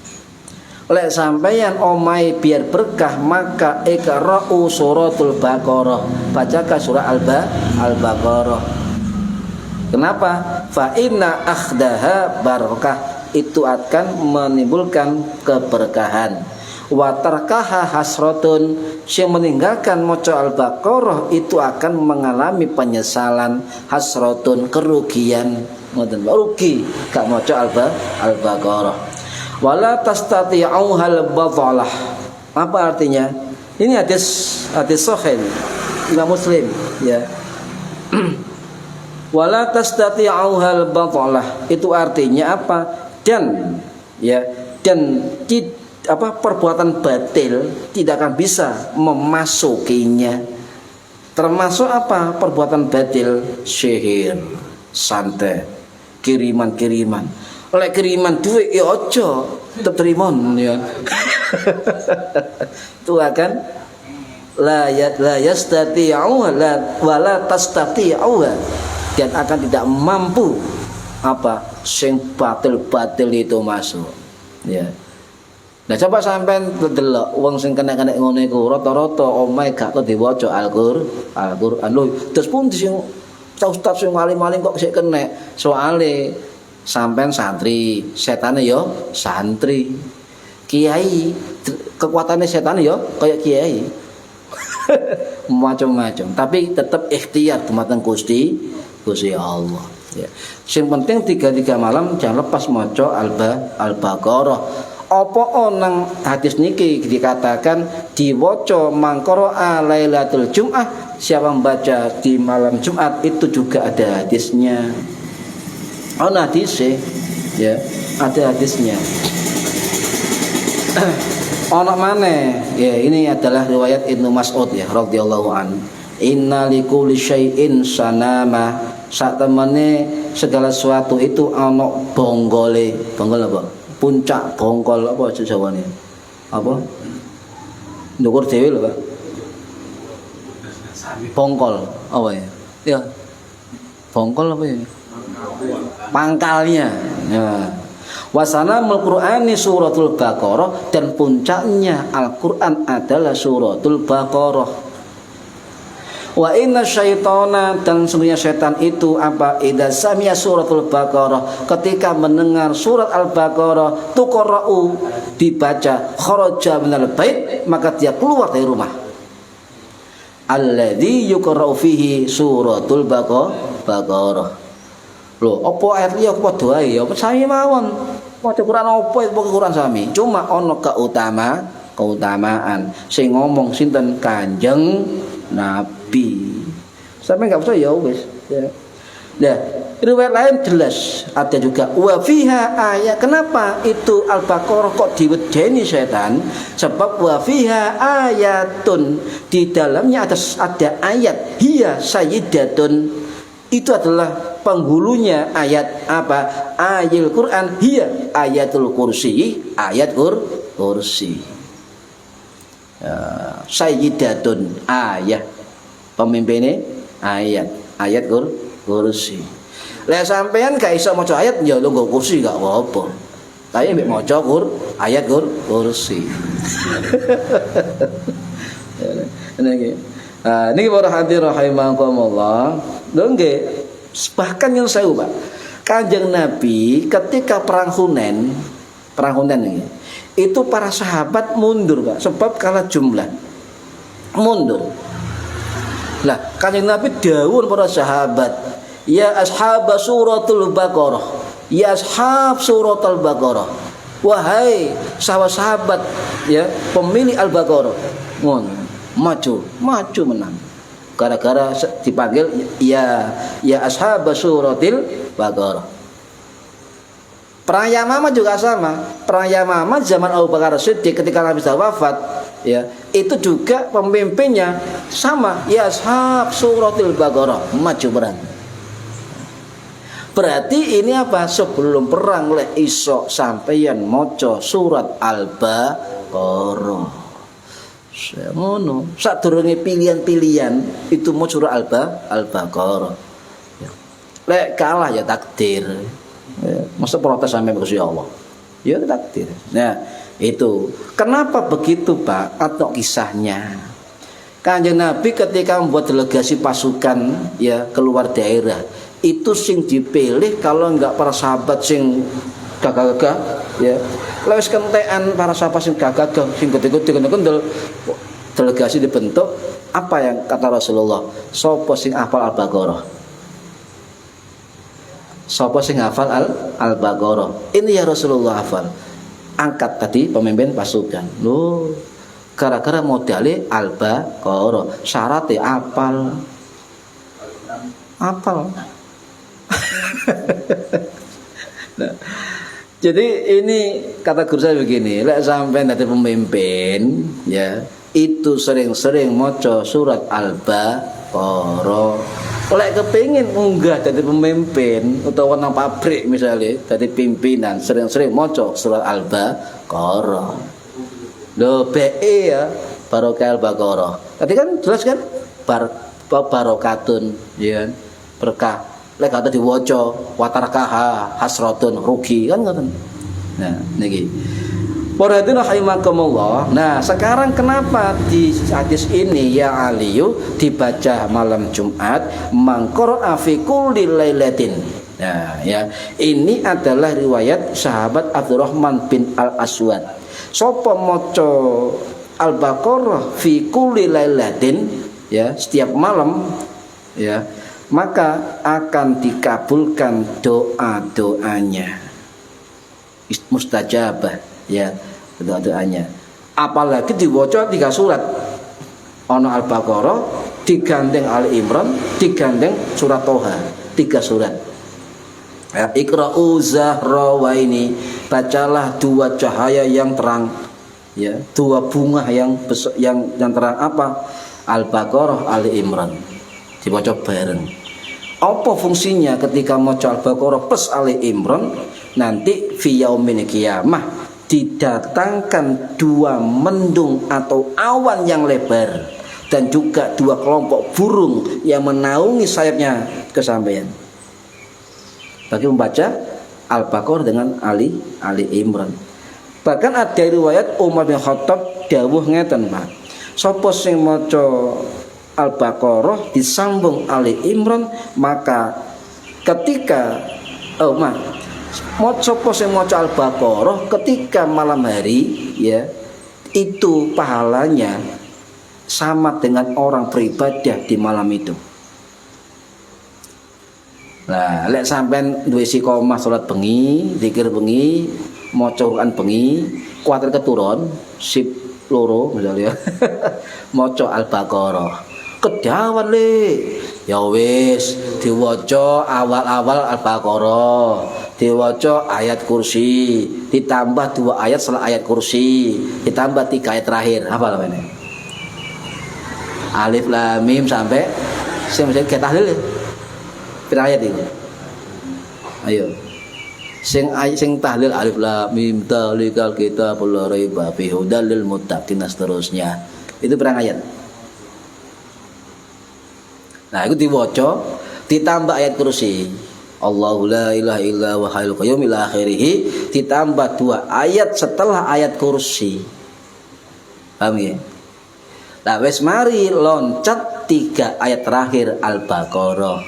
Lek sampeyan omai biar berkah, maka iqra'u suratul Baqarah. Bacakan surah Al-Baqarah. Kenapa? Fa inna akhdaha barakah. Itu akan menimbulkan keberkahan. Wa tarkaha hasratun. Yang meninggalkan maca Al-Baqarah itu akan mengalami penyesalan. Hasratun, kerugian. Ngoten rugi gak maca Al-Baqarah. Wala tastati'uhal batalah. Apa artinya? Ini hadis sahih Imam Muslim ya. Wala tastati'uhal batalah. Itu artinya apa? Dan perbuatan batil tidak akan bisa memasukinya. Termasuk apa? Perbuatan batil, sihir, santet, kiriman-kiriman. Oleh kiriman duit ya ojo tetep terimon ya. Itu akan la yastati'u wala tastati'u dan akan tidak mampu apa sing batil-batil itu masuk ya. Nah coba sampean delok wong sing kena-kena ngono iku rata-rata omahe gak tau diwaca Al-Qur'an lho. Terus pun sing ustaz sing alim-alim kok sik kena soale sampean santri, setane yo santri. Kiai kekuatannya setan yo kayak kiai. Macam-macam, tapi tetap ikhtiar dumateng Gusti Allah ya. Sing penting 3 malam jangan lepas maca Al-Baqarah. Apa nang hadis niki dikatakan diwaca mangkara Lailatul Jum'ah, siapa membaca di malam Jumat itu juga ada hadisnya. Ana hadisnya ya, ada hadisnya. Ana maneh ya, ini adalah riwayat Ibnu Mas'ud ya radhiyallahu an. Inna likulli syai'in sanama. Sak temene segala sesuatu itu ana bonggole. Bonggol apa? Puncak bongkol apa jawane? Apa? Ndukur dhewe lho, Pak. Bongkol apa ya? Ya. Bongkol apa ya? Pangkalnya ya. Wasanamul Qur'ani suratul Baqarah, dan puncaknya Al-Quran adalah suratul Baqarah. Wa inna syaitana, dan sungguhnya setan itu apa? Idza sami'a suratul Baqarah, ketika mendengar surat Al-Baqarah, tuqra'u, dibaca, kharaja minal bait, maka dia keluar dari rumah. Alladzi yuqra'u fihi suratul Baqarah. Loh, apa ayat liya apa padha ae ya sami mawon. Maca Quran apa itu Quran sami. Cuma ana keutamaan sing ngomong sinten? Kanjeng Nabi. Sampai enggak percaya ya wis ya. Nah, riwayat lain jelas ada juga wa fiha ayat. Kenapa itu Al-Baqarah kok diwedeni setan? Sebab wa fiha ayatun, di dalamnya ada ayat hiya sayyidatun. Itu adalah penghulunya ayat apa? Ayatul Quran hiya ayatul kursi, ayat kursi. Ya, sayyidatun ayat, pemimpinnya ayat kursi. Lah sampean gak iso maca ayat ya lho nggo kursi gak apa-apa. Tapi mek maca ayat kursi. Niki para hadirin rahimakumullah. Nggih, bahkan yang saya Pak, Kanjeng Nabi ketika perang Hunain ini, itu para sahabat mundur Pak, sebab kalah jumlah. Mundur. Lah, Kanjeng Nabi dawuh para sahabat, ya ashab suratul Baqarah, ya ashab suratul Baqarah. Wahai sahabat-sahabat ya, pemilih Al-Baqarah. Maju menang. Gara-gara dipanggil ya ashab suratil Baqarah. Perang Yamamah juga sama. Perang Yamamah zaman Abu Bakar Siddiq ketika Nabi sudah wafat ya, itu juga pemimpinnya sama, ya ashab suratil Baqarah, maju perang. Berarti ini apa? Sebelum perang lek iso sampeyan maca surat Al-Baqarah. Ngono, sadurunge pilihan-pilihan itu mau surat Al-Baqarah. Lek kalah ya takdir. Ya, masa protes sampai Gusti Allah. Ya takdir. Nah, itu. Kenapa begitu, Pak? Atau kisahnya. Kanjeng Nabi ketika membuat delegasi pasukan ya keluar daerah, itu sing dipilih kalau enggak para sahabat sing gagah-gagah ya. Lewis kentekan para sahabat sing gagah-gagah sing gede-gede kendel delegasi dibentuk, apa yang kata Rasulullah? Sopo sing hafal Al-Baqarah? Sopo sing hafal Al-Baqarah? Ini ya Rasulullah hafal. Angkat tadi pemimpin pasukan. Loh, gara-gara modalnya Al-Baqarah, syaratnya apal. Nah, jadi ini kata guru saya begini, lek sampai nanti pemimpin ya itu sering-sering maca surat Al-Baqarah. Lek kepingin munggah jadi pemimpin utawa nang pabrik misalnya jadi pimpinan, sering-sering maca surat Al-Baqarah. Lho BE ya barokah Al-Baqarah. Tadi kan jelas kan barokatun ya berkah. Lek kata diwaca watarkaha hasratun rugi kan ngoten. Nah, niki. Para hadirin rahimakumullah. Nah, sekarang kenapa di hadis ini ya Aliyu dibaca malam Jumat mangqara fi kulli lailatin. Nah, ya. Ini adalah riwayat sahabat Abdurrahman bin Al-Aswad. Sapa maca Al-Baqarah fi kulli lailatin ya, setiap malam ya, maka akan dikabulkan doa-doanya. Mustajabah ya, doa-doanya. Apalagi diwaca 3 surat. Ana Al-Baqarah, digandeng Ali Imran, digandeng surat Toha, 3 surat. Ya, Iqra'u Zahrawaini, bacalah 2 cahaya yang terang. Ya, 2 bunga yang terang apa? Al-Baqarah, Ali Imran. Dibaca bareng. Apa fungsinya ketika maca Al-Baqarah plus Ali Imran? Nanti fi yaumil qiyamah didatangkan 2 mendung atau awan yang lebar dan juga 2 kelompok burung yang menaungi sayapnya kesampaian. Bagi membaca Al-Baqarah dengan Ali Imran. Bahkan ada riwayat Umar bin Khattab dawuh ngeten, Pak. Sapa sing maca Al-Baqarah disambung Ali Imran, maka ketika sapa sing maca Al-Baqarah ketika malam hari ya, itu pahalanya sama dengan orang beribadah di malam itu. Nah, lek sampean duwe istiqomah salat bengi, zikir bengi, maca Quran bengi, kuwatir keturun sip loro misalnya maca Al-Baqarah. Kedawan le, ya wis diwaca awal-awal Al-Baqarah, diwaca ayat kursi, ditambah 2 ayat setelah ayat kursi, ditambah 3 ayat terakhir. Apa namanya? Alif Lam Mim sampai sing kita tahlil. Pira ayat itu? Ayo. Sing tahlil Alif Lam Mim talikal kitabul raiba fi hudal lil muttaqin seterusnya. Itu berapa ayat? Nah, itu diwaca, ditambah ayat kursi. Allahu la ilaha illa wa hayyul qayyum ila akhirih, ditambah 2 ayat setelah ayat kursi. Paham ya? Nah, wis mari loncat 3 ayat terakhir Al-Baqarah.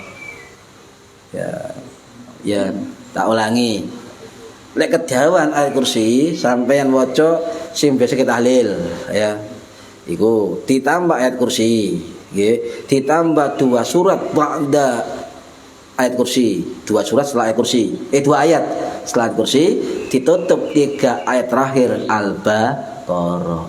Ya, tak ulangi. Lek kedawan ayat kursi sampeyan waca sing biasa kita tahlil ya. Iku ditambah ayat kursi. Ditambah 2 surat ba'da ayat kursi, 2 surat setelah ayat kursi, 2 ayat setelah ayat kursi, ditutup 3 ayat terakhir Al-Baqarah.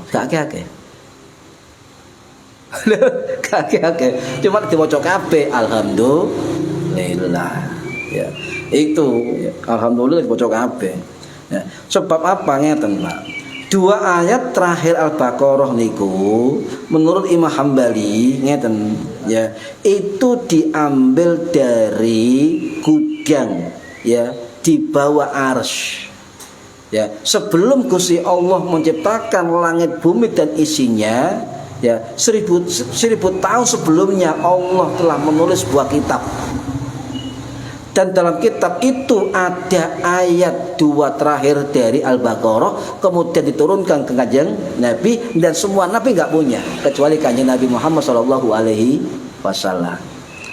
Kakek cuma diwaca kabeh alhamdulillah ya. Itu ya, alhamdulillah diwaca kabeh ya. Sebab apa ngeten, Pak? Dua ayat terakhir Al-Baqarah niku menurut Imam Hambali ngeten ya, itu diambil dari gudang ya di bawah arsy. Ya, sebelum Gusti Allah menciptakan langit bumi dan isinya, ya, seribu tahun sebelumnya Allah telah menulis sebuah kitab. Dan dalam kitab itu ada ayat 2 terakhir dari Al-Baqarah, kemudian diturunkan ke kanjeng Nabi, dan semua Nabi nggak punya kecuali kanjeng Nabi Muhammad SAW.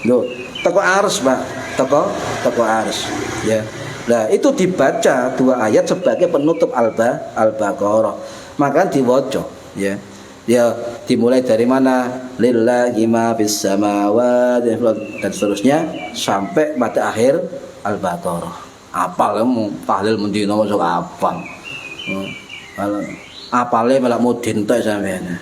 Loh, teko ars Pak, teko ars. Ya, nah itu dibaca 2 ayat sebagai penutup Al-Baqarah, maka diwoco. Ya, ya dimulai dari mana, lillahi ma fis samawati dan seterusnya sampai pada akhir Al-Baqarah. Apal kamu tahlil mendino masuk apal. Apale malah mudin tok sampeyan.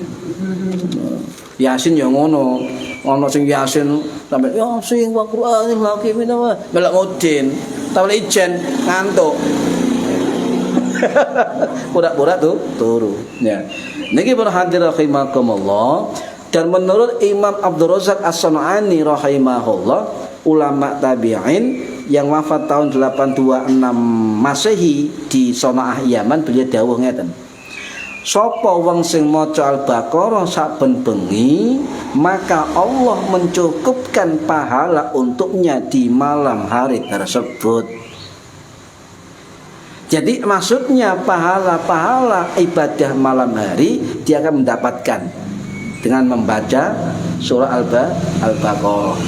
Yasin ya ngono. Ono sing Yasin sampe Yasin wa Qur'anil hakim malah mudin. Tawle ijen ngantuk. Pura-pura tuh turu. Ya. Niki para hadirin rahimakumullah, dan menurut Imam Abdul Razak As-San'ani rahimahullah, ulama tabi'in yang wafat tahun 826 Masehi di Sona'ah Yaman, beliau dawuh ngeten. Sapa wong sing maca Al-Baqarah saben bengi, maka Allah mencukupkan pahala untuknya di malam hari tersebut. Jadi maksudnya pahala-pahala ibadah malam hari dia akan mendapatkan dengan membaca surah Al-Baqarah.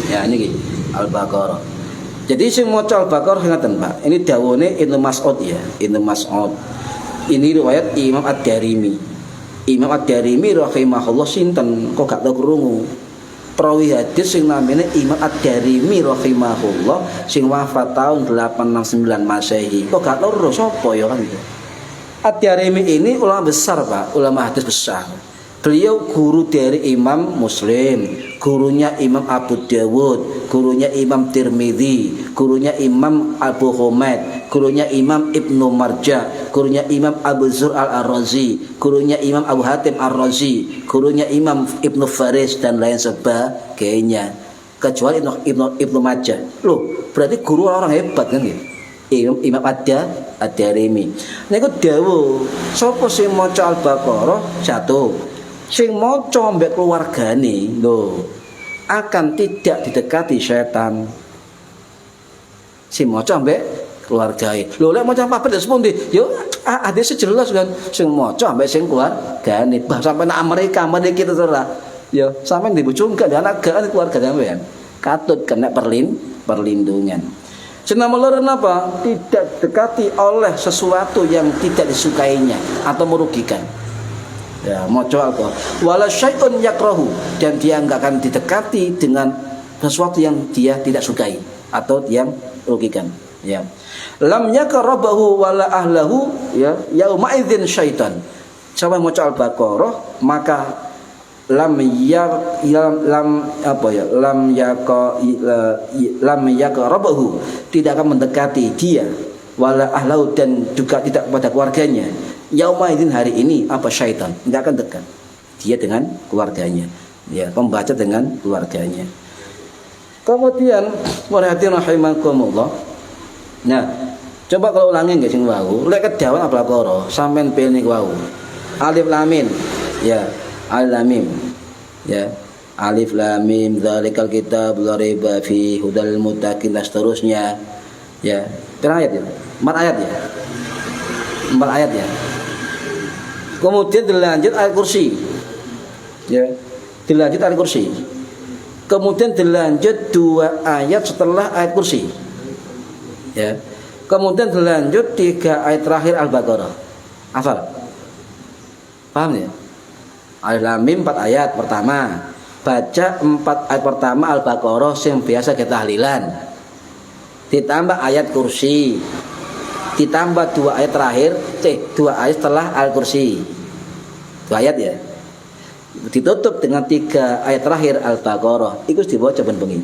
Ya ini Al-Baqarah. Jadi sing maca Al-Baqarah ngaten Pak. Ini dawuhne Ibnu Mas'ud ya, Ibnu Mas'ud. Ini riwayat Imam Ad-Darimi. Imam Ad-Darimi rahimahullah sinten kok gak tau krungu. Perawi hadis sing namanya Imam Ad-Darimi rahimahullah sing wafat tahun 869 Masehi. Kok gak loro sapa ya kan itu. Ad-Darimi ini ulama besar Pak, ulama hadis besar. Beliau guru dari Imam Muslim, gurunya Imam Abu Dawud, gurunya Imam Tirmidzi, gurunya Imam Abu Humaid, gurunya Imam Ibnu Marjah, gurunya Imam Abu Zur Al-Arrazi, gurunya Imam Abu Hatim Ar-Razi, gurunya Imam Ibnu Faris dan lain sebagainya. Kecuali Ibnu Majah. Loh, berarti guru orang hebat kan gitu. Imam Ad-Darimi. Niku dawuh, sapa sing maca Al-Baqarah satu, sing maca mbek keluargane lho akan tidak didekati setan. Sing maca mbek keluargae. Lho lek maca papat wis pundi? Yo hadis jelas kan sing maca mbek sing keluargane. Bah sampe nang Amerika kita terserah. Yo sampean dibujung gak anak gak keluarga sampean. Katut kena perlindungan. Senama loro napa? Tidak dekati oleh sesuatu yang tidak disukainya atau merugikan. Ya, maca Al-Qur'an. Wala syai'un yakrahu, dan dia enggak akan didekati dengan sesuatu yang dia tidak sukai atau yang merugikan. Ya. Lam yakrabahu wala ahlahu ya yauma idzin syaitan. Siapa maca Al-Baqarah maka lam yakrabahu, tidak akan mendekati dia, wala ahlahu, dan juga tidak kepada keluarganya. Yauma idzin, hari ini, apa syaitan, enggak akan dekat dia dengan keluarganya. Ya, pembaca dengan keluarganya. Kemudian perhatian rahimakumullah. Nah, coba kalau ulangi nggih sing wau, lek kedawan Al-Baqarah sampean pilih wau. Alif lam mim. Ya, alif lam mim. Ya, alif lam mim dzalikal kitab la raiba fi hudal muttaqin dan seterusnya. Ya, berapa ayat ya? 4 ayat ya. 4 ayat ya. Kemudian dilanjut ayat kursi. Ya, dilanjut ayat kursi. Kemudian dilanjut 2 ayat setelah ayat kursi. Ya. Kemudian dilanjut 3 ayat terakhir Al-Baqarah. Hafal? Paham ya? Alif lam mim 4 ayat pertama. Baca 4 ayat pertama Al-Baqarah yang biasa kita tahlilan. Ditambah ayat kursi. Ditambah 2 ayat terakhir, 2 ayat setelah Al-Kursi. 2 ayat ya. Ditutup dengan 3 ayat terakhir Al-Baqarah. Iku dibaca ben bengi.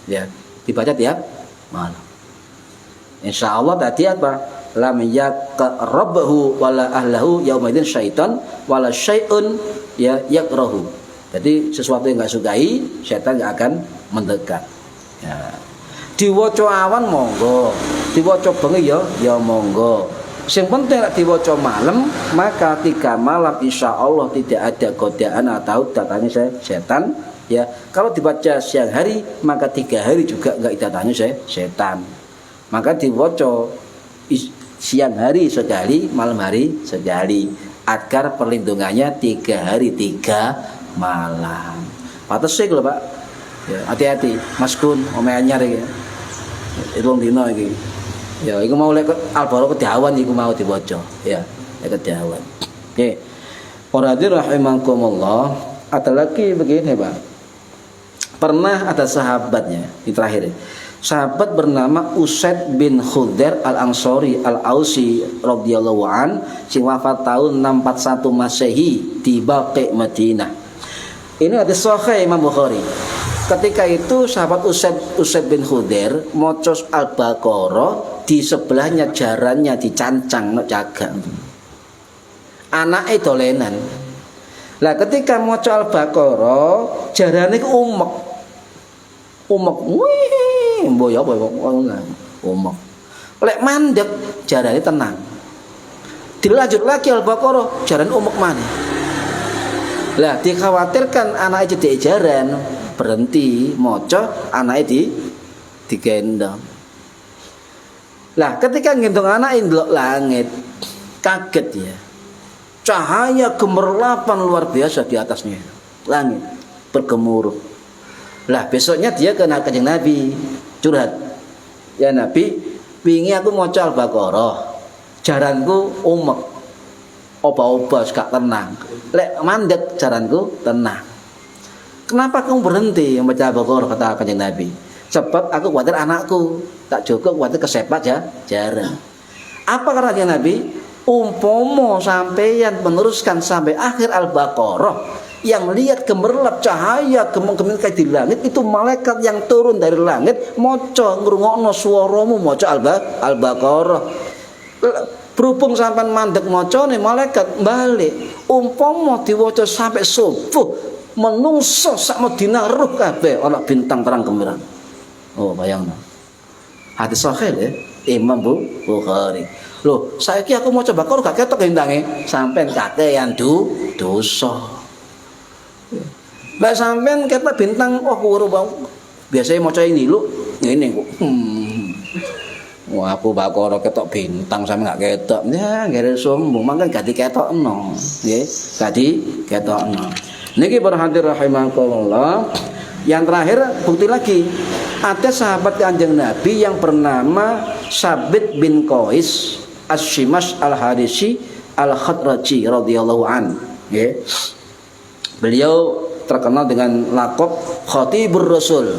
Ya, dibaca tiap malam. Insyaallah tadi apa? lam yaqrabahu wala ahlahu yaumaidin syaitan wala syai'un ya yakrahu. Jadi sesuatu yang enggak sukai, setan enggak akan mendekat. Ya. Diwaca awan monggo, diwaca bengi ya monggo. Sing penting nek diwaca malam, maka 3 malam insyaallah tidak ada godaan atau datangnya setan. Ya, kalau dibaca siang hari, maka 3 hari juga enggak datangnya setan. Maka diwaca siang hari sekali, malam hari sekali, agar perlindungannya 3 hari 3 malam. Patese lho, Pak. Ya, hati-hati, Mas Kun, omehe anyar iki. Irung dino iki. Ya, iku mau lek Al-Baqarah kedawan iku mau diwaca, ya. Lek kedawan. Oke. Para hadirin rahimakumullah, ada lagi begini, Pak. Pernah ada sahabatnya, ini terakhir. Sahabat bernama Usaid bin Khudair Al-Ansari Al-Ausi radhiyallahu an, sing wafat tahun 641 Masehi di Baqi Madinah. Ini hadis sahih Imam Bukhari. Ketika itu sahabat Usaid bin Khudair maca Al-Baqarah, di sebelahnya jarannya dicancang no jagang. Anake dolenan. Lah ketika maca Al-Baqarah, jarane ku umek. Wih, mboyo apa umek. Lek mandek jarane tenang. Dilanjut lagi Al-Baqarah, jarane umek maneh. Lah dikhawatirkan anake cedek jaran, berhenti maca, anake digendong. Lah ketika ngendong anak ndelok langit, kaget dia. Cahaya gemerlapan luar biasa di atasnya. Langit bergemuruh. Lah besoknya dia ke Kanjeng Nabi curhat. Ya Nabi, wingi aku maca Al-Baqarah. Jaranku umek. Oba-oba gak tenang. Lek mandek jaranku tenang. Kenapa kamu berhenti membaca Al-Baqarah, kata Kanjeng Nabi? Sebab aku khawatir anakku tak cukup, khawatir kesepat ya jarang. Apa kata Nabi? Umpomo sampeyan meneruskan sampai akhir Al-Baqarah, yang lihat gemerlap cahaya gemeng-gemeng kayak di langit, itu malaikat yang turun dari langit maca ngrungokno swaramu maca Al-Baqarah. Berhubung sampean mandek macane, malaikat balik. Umpama diwaca sampai subuh, menungso sak Madinah roh kabeh ana bintang terang gemilang. Oh, bayangno. Hadis sahih ya, Imam Bukhari. Loh, saiki aku mau coba Baqarah gak ketok bintange, sampean kakean dosa. Lah sampean ketok bintang kuwuru biasanya maca ini lho, ngene kok. Wah, aku Baqarah ketok bintang sampe gak ketok. Ya, gere sombong, mangken gak diketokno, nggih. Gak diketokno. Niki para hadirin rahimakumullah. Yang terakhir bukti lagi, ada sahabat Kanjeng Nabi yang bernama Sabit bin Qais Asy-Syimash Al-Harisi Al-Khadraji radhiyallahu an. Beliau terkenal dengan lakop Khatibur Rasul,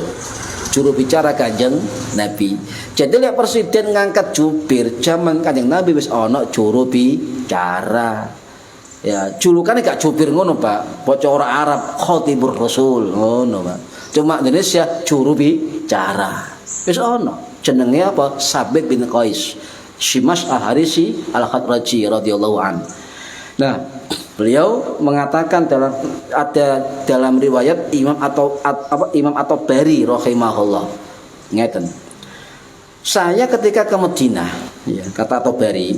juru bicara Kanjeng Nabi. Jadi lihat presiden ngangkat jubir, zaman Kanjeng Nabi wis ana juru bicara. Ya, julukannya gak jubir ngono, Pak. Bocah ora Arab, Khatibur Rasul ngono, Pak. Cuma Indonesia juru bicara. Wis ono. Jenenge apa? Sabit bin Qais Syimash Al-Harisi Al-Khadraji radhiyallahu an. Nah, beliau mengatakan dalam riwayat Imam At-Tabari rahimahullah. Ngeten. Saya ketika ke Madinah, ya, kata At-Tabari,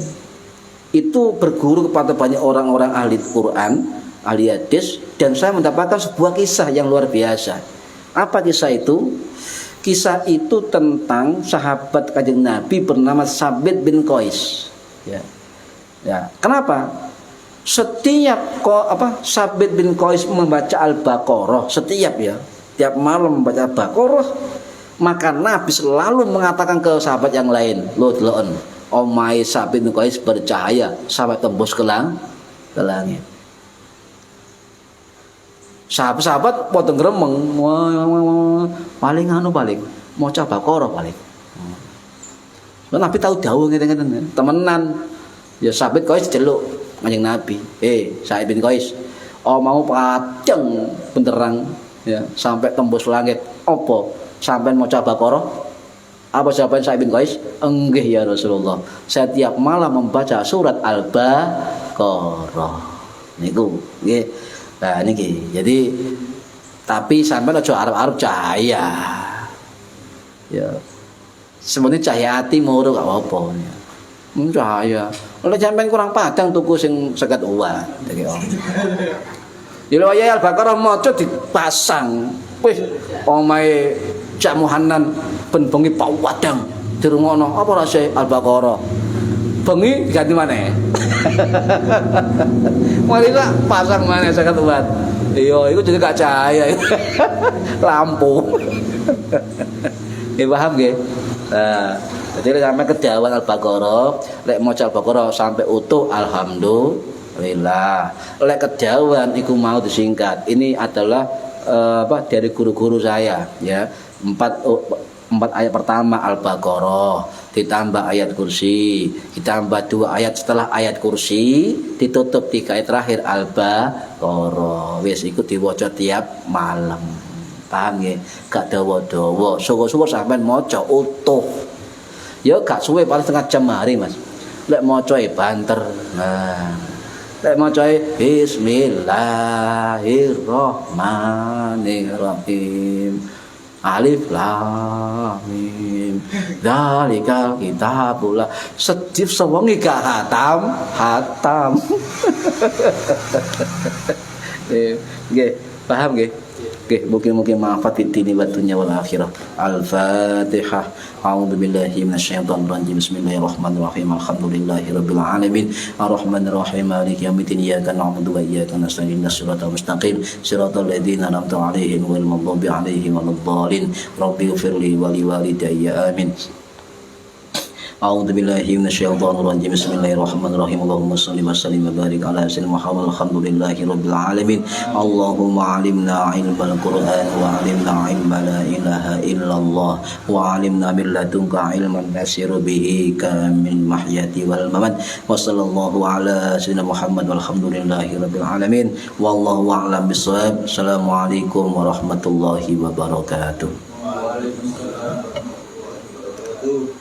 itu berguru kepada banyak orang-orang ahli Quran, ahli hadis, dan saya mendapatkan sebuah kisah yang luar biasa. Apa kisah itu? Kisah itu tentang sahabat Kanjeng Nabi bernama Sabit bin Qais. Ya. Ya. Kenapa? Setiap Sabit bin Qais membaca Al-Baqarah, tiap malam membaca Al-Baqarah, maka Nabi selalu mengatakan ke sahabat yang lain, "Lo deloken, omahe Sabit bin Qais bercahaya sampai tembus ke langit." Sahabat-sahabat potong gremeng, paling maca Baqarah paling. Nabi tahu dawuh ngene-ngene, temenan. Ya Sabit Qais celuk Kanjeng Nabi. Sabit bin Qais, mau paceng benderang ya sampai tembus langit. Apa? Sampean maca Baqarah? Apa jawaban Sa'id bin Qais? Enggih ya Rasulullah. Saya tiap malam membaca surat Al-Baqarah. Niku nggih. Nah niki. Jadi tapi sampean aja arep-arep cahaya. Ya. Sebenarnya cahaya hati moro gak apa-apa. Cahaya. Oleh sampean kurang padang tuku sing 50 uang. Ya waya Al-Baqarah maca dipasang. Wis omahe Cak Muhanan ben bengi pawadang dirungokno apa rasa Al-Baqarah. Bengi ganti maneh. Mari tak pasang maneh 50 watt. Iya, iku jadi gak cahaya. Lampu. Paham nggih? Nah, jadi sampai kedawan Al-Baqarah, lek maca Al-Baqarah sampai utuh alhamdulillah. Lek kedawan iku mau disingkat. Ini adalah dari guru-guru saya ya. 4 ayat pertama Al-Baqarah ditambah ayat kursi, ditambah 2 ayat setelah ayat kursi, ditutup 3 ayat terakhir Al-Baqarah. Wis iku diwaca tiap malam. Paham nggih? Gak dawa-dawa. Syukur-syukur sampean maca utuh. Ya gak suwe paling setengah jam hari, Mas. Lek macae banter. Nah. Lek macae Bismillahirrahmanirrahim. Alif lam mim. Dzalikal kitabul sedip sewengi gak hatam. Nggih, paham nggih? Oke, mungkin manfaat di dunia wa dunya wal akhirah. Al-Fatihah. A'udzu billahi minasyaitonir rajim. Bismillahirrahmanirrahim. Alhamdulillahirabbil alamin. Arrahmanir rahim. Maliki yaumiddin. Iyyaka na'budu wa iyyaka nasta'in. Shiratal mustaqim. Shiratal ladzina an'amta 'alaihim ghairil maghdubi 'alaihim waladdallin. Rabbighfirli wa liwalidayya. Amin. A'udzu billahi minasyaitonir rajim. Bismillahirrahmanirrahim. Allahumma shalli wa sallim wa barik ala sayyidina Muhammad. Alhamdulillahirabbil alamin. Allahumma 'allimna 'ilmal Qur'an wa 'allimna 'ilma la ilaha illallah wa 'allimna min ladunka 'ilman nasiru bihi kamil mahyati wal mamat. Wa sallallahu ala sayyidina Muhammad walhamdulillahirabbil alamin. Wallahu a'lam bissawab. Assalamualaikum warahmatullahi wabarakatuh. Waalaikumsalam warahmatullahi wabarakatuh.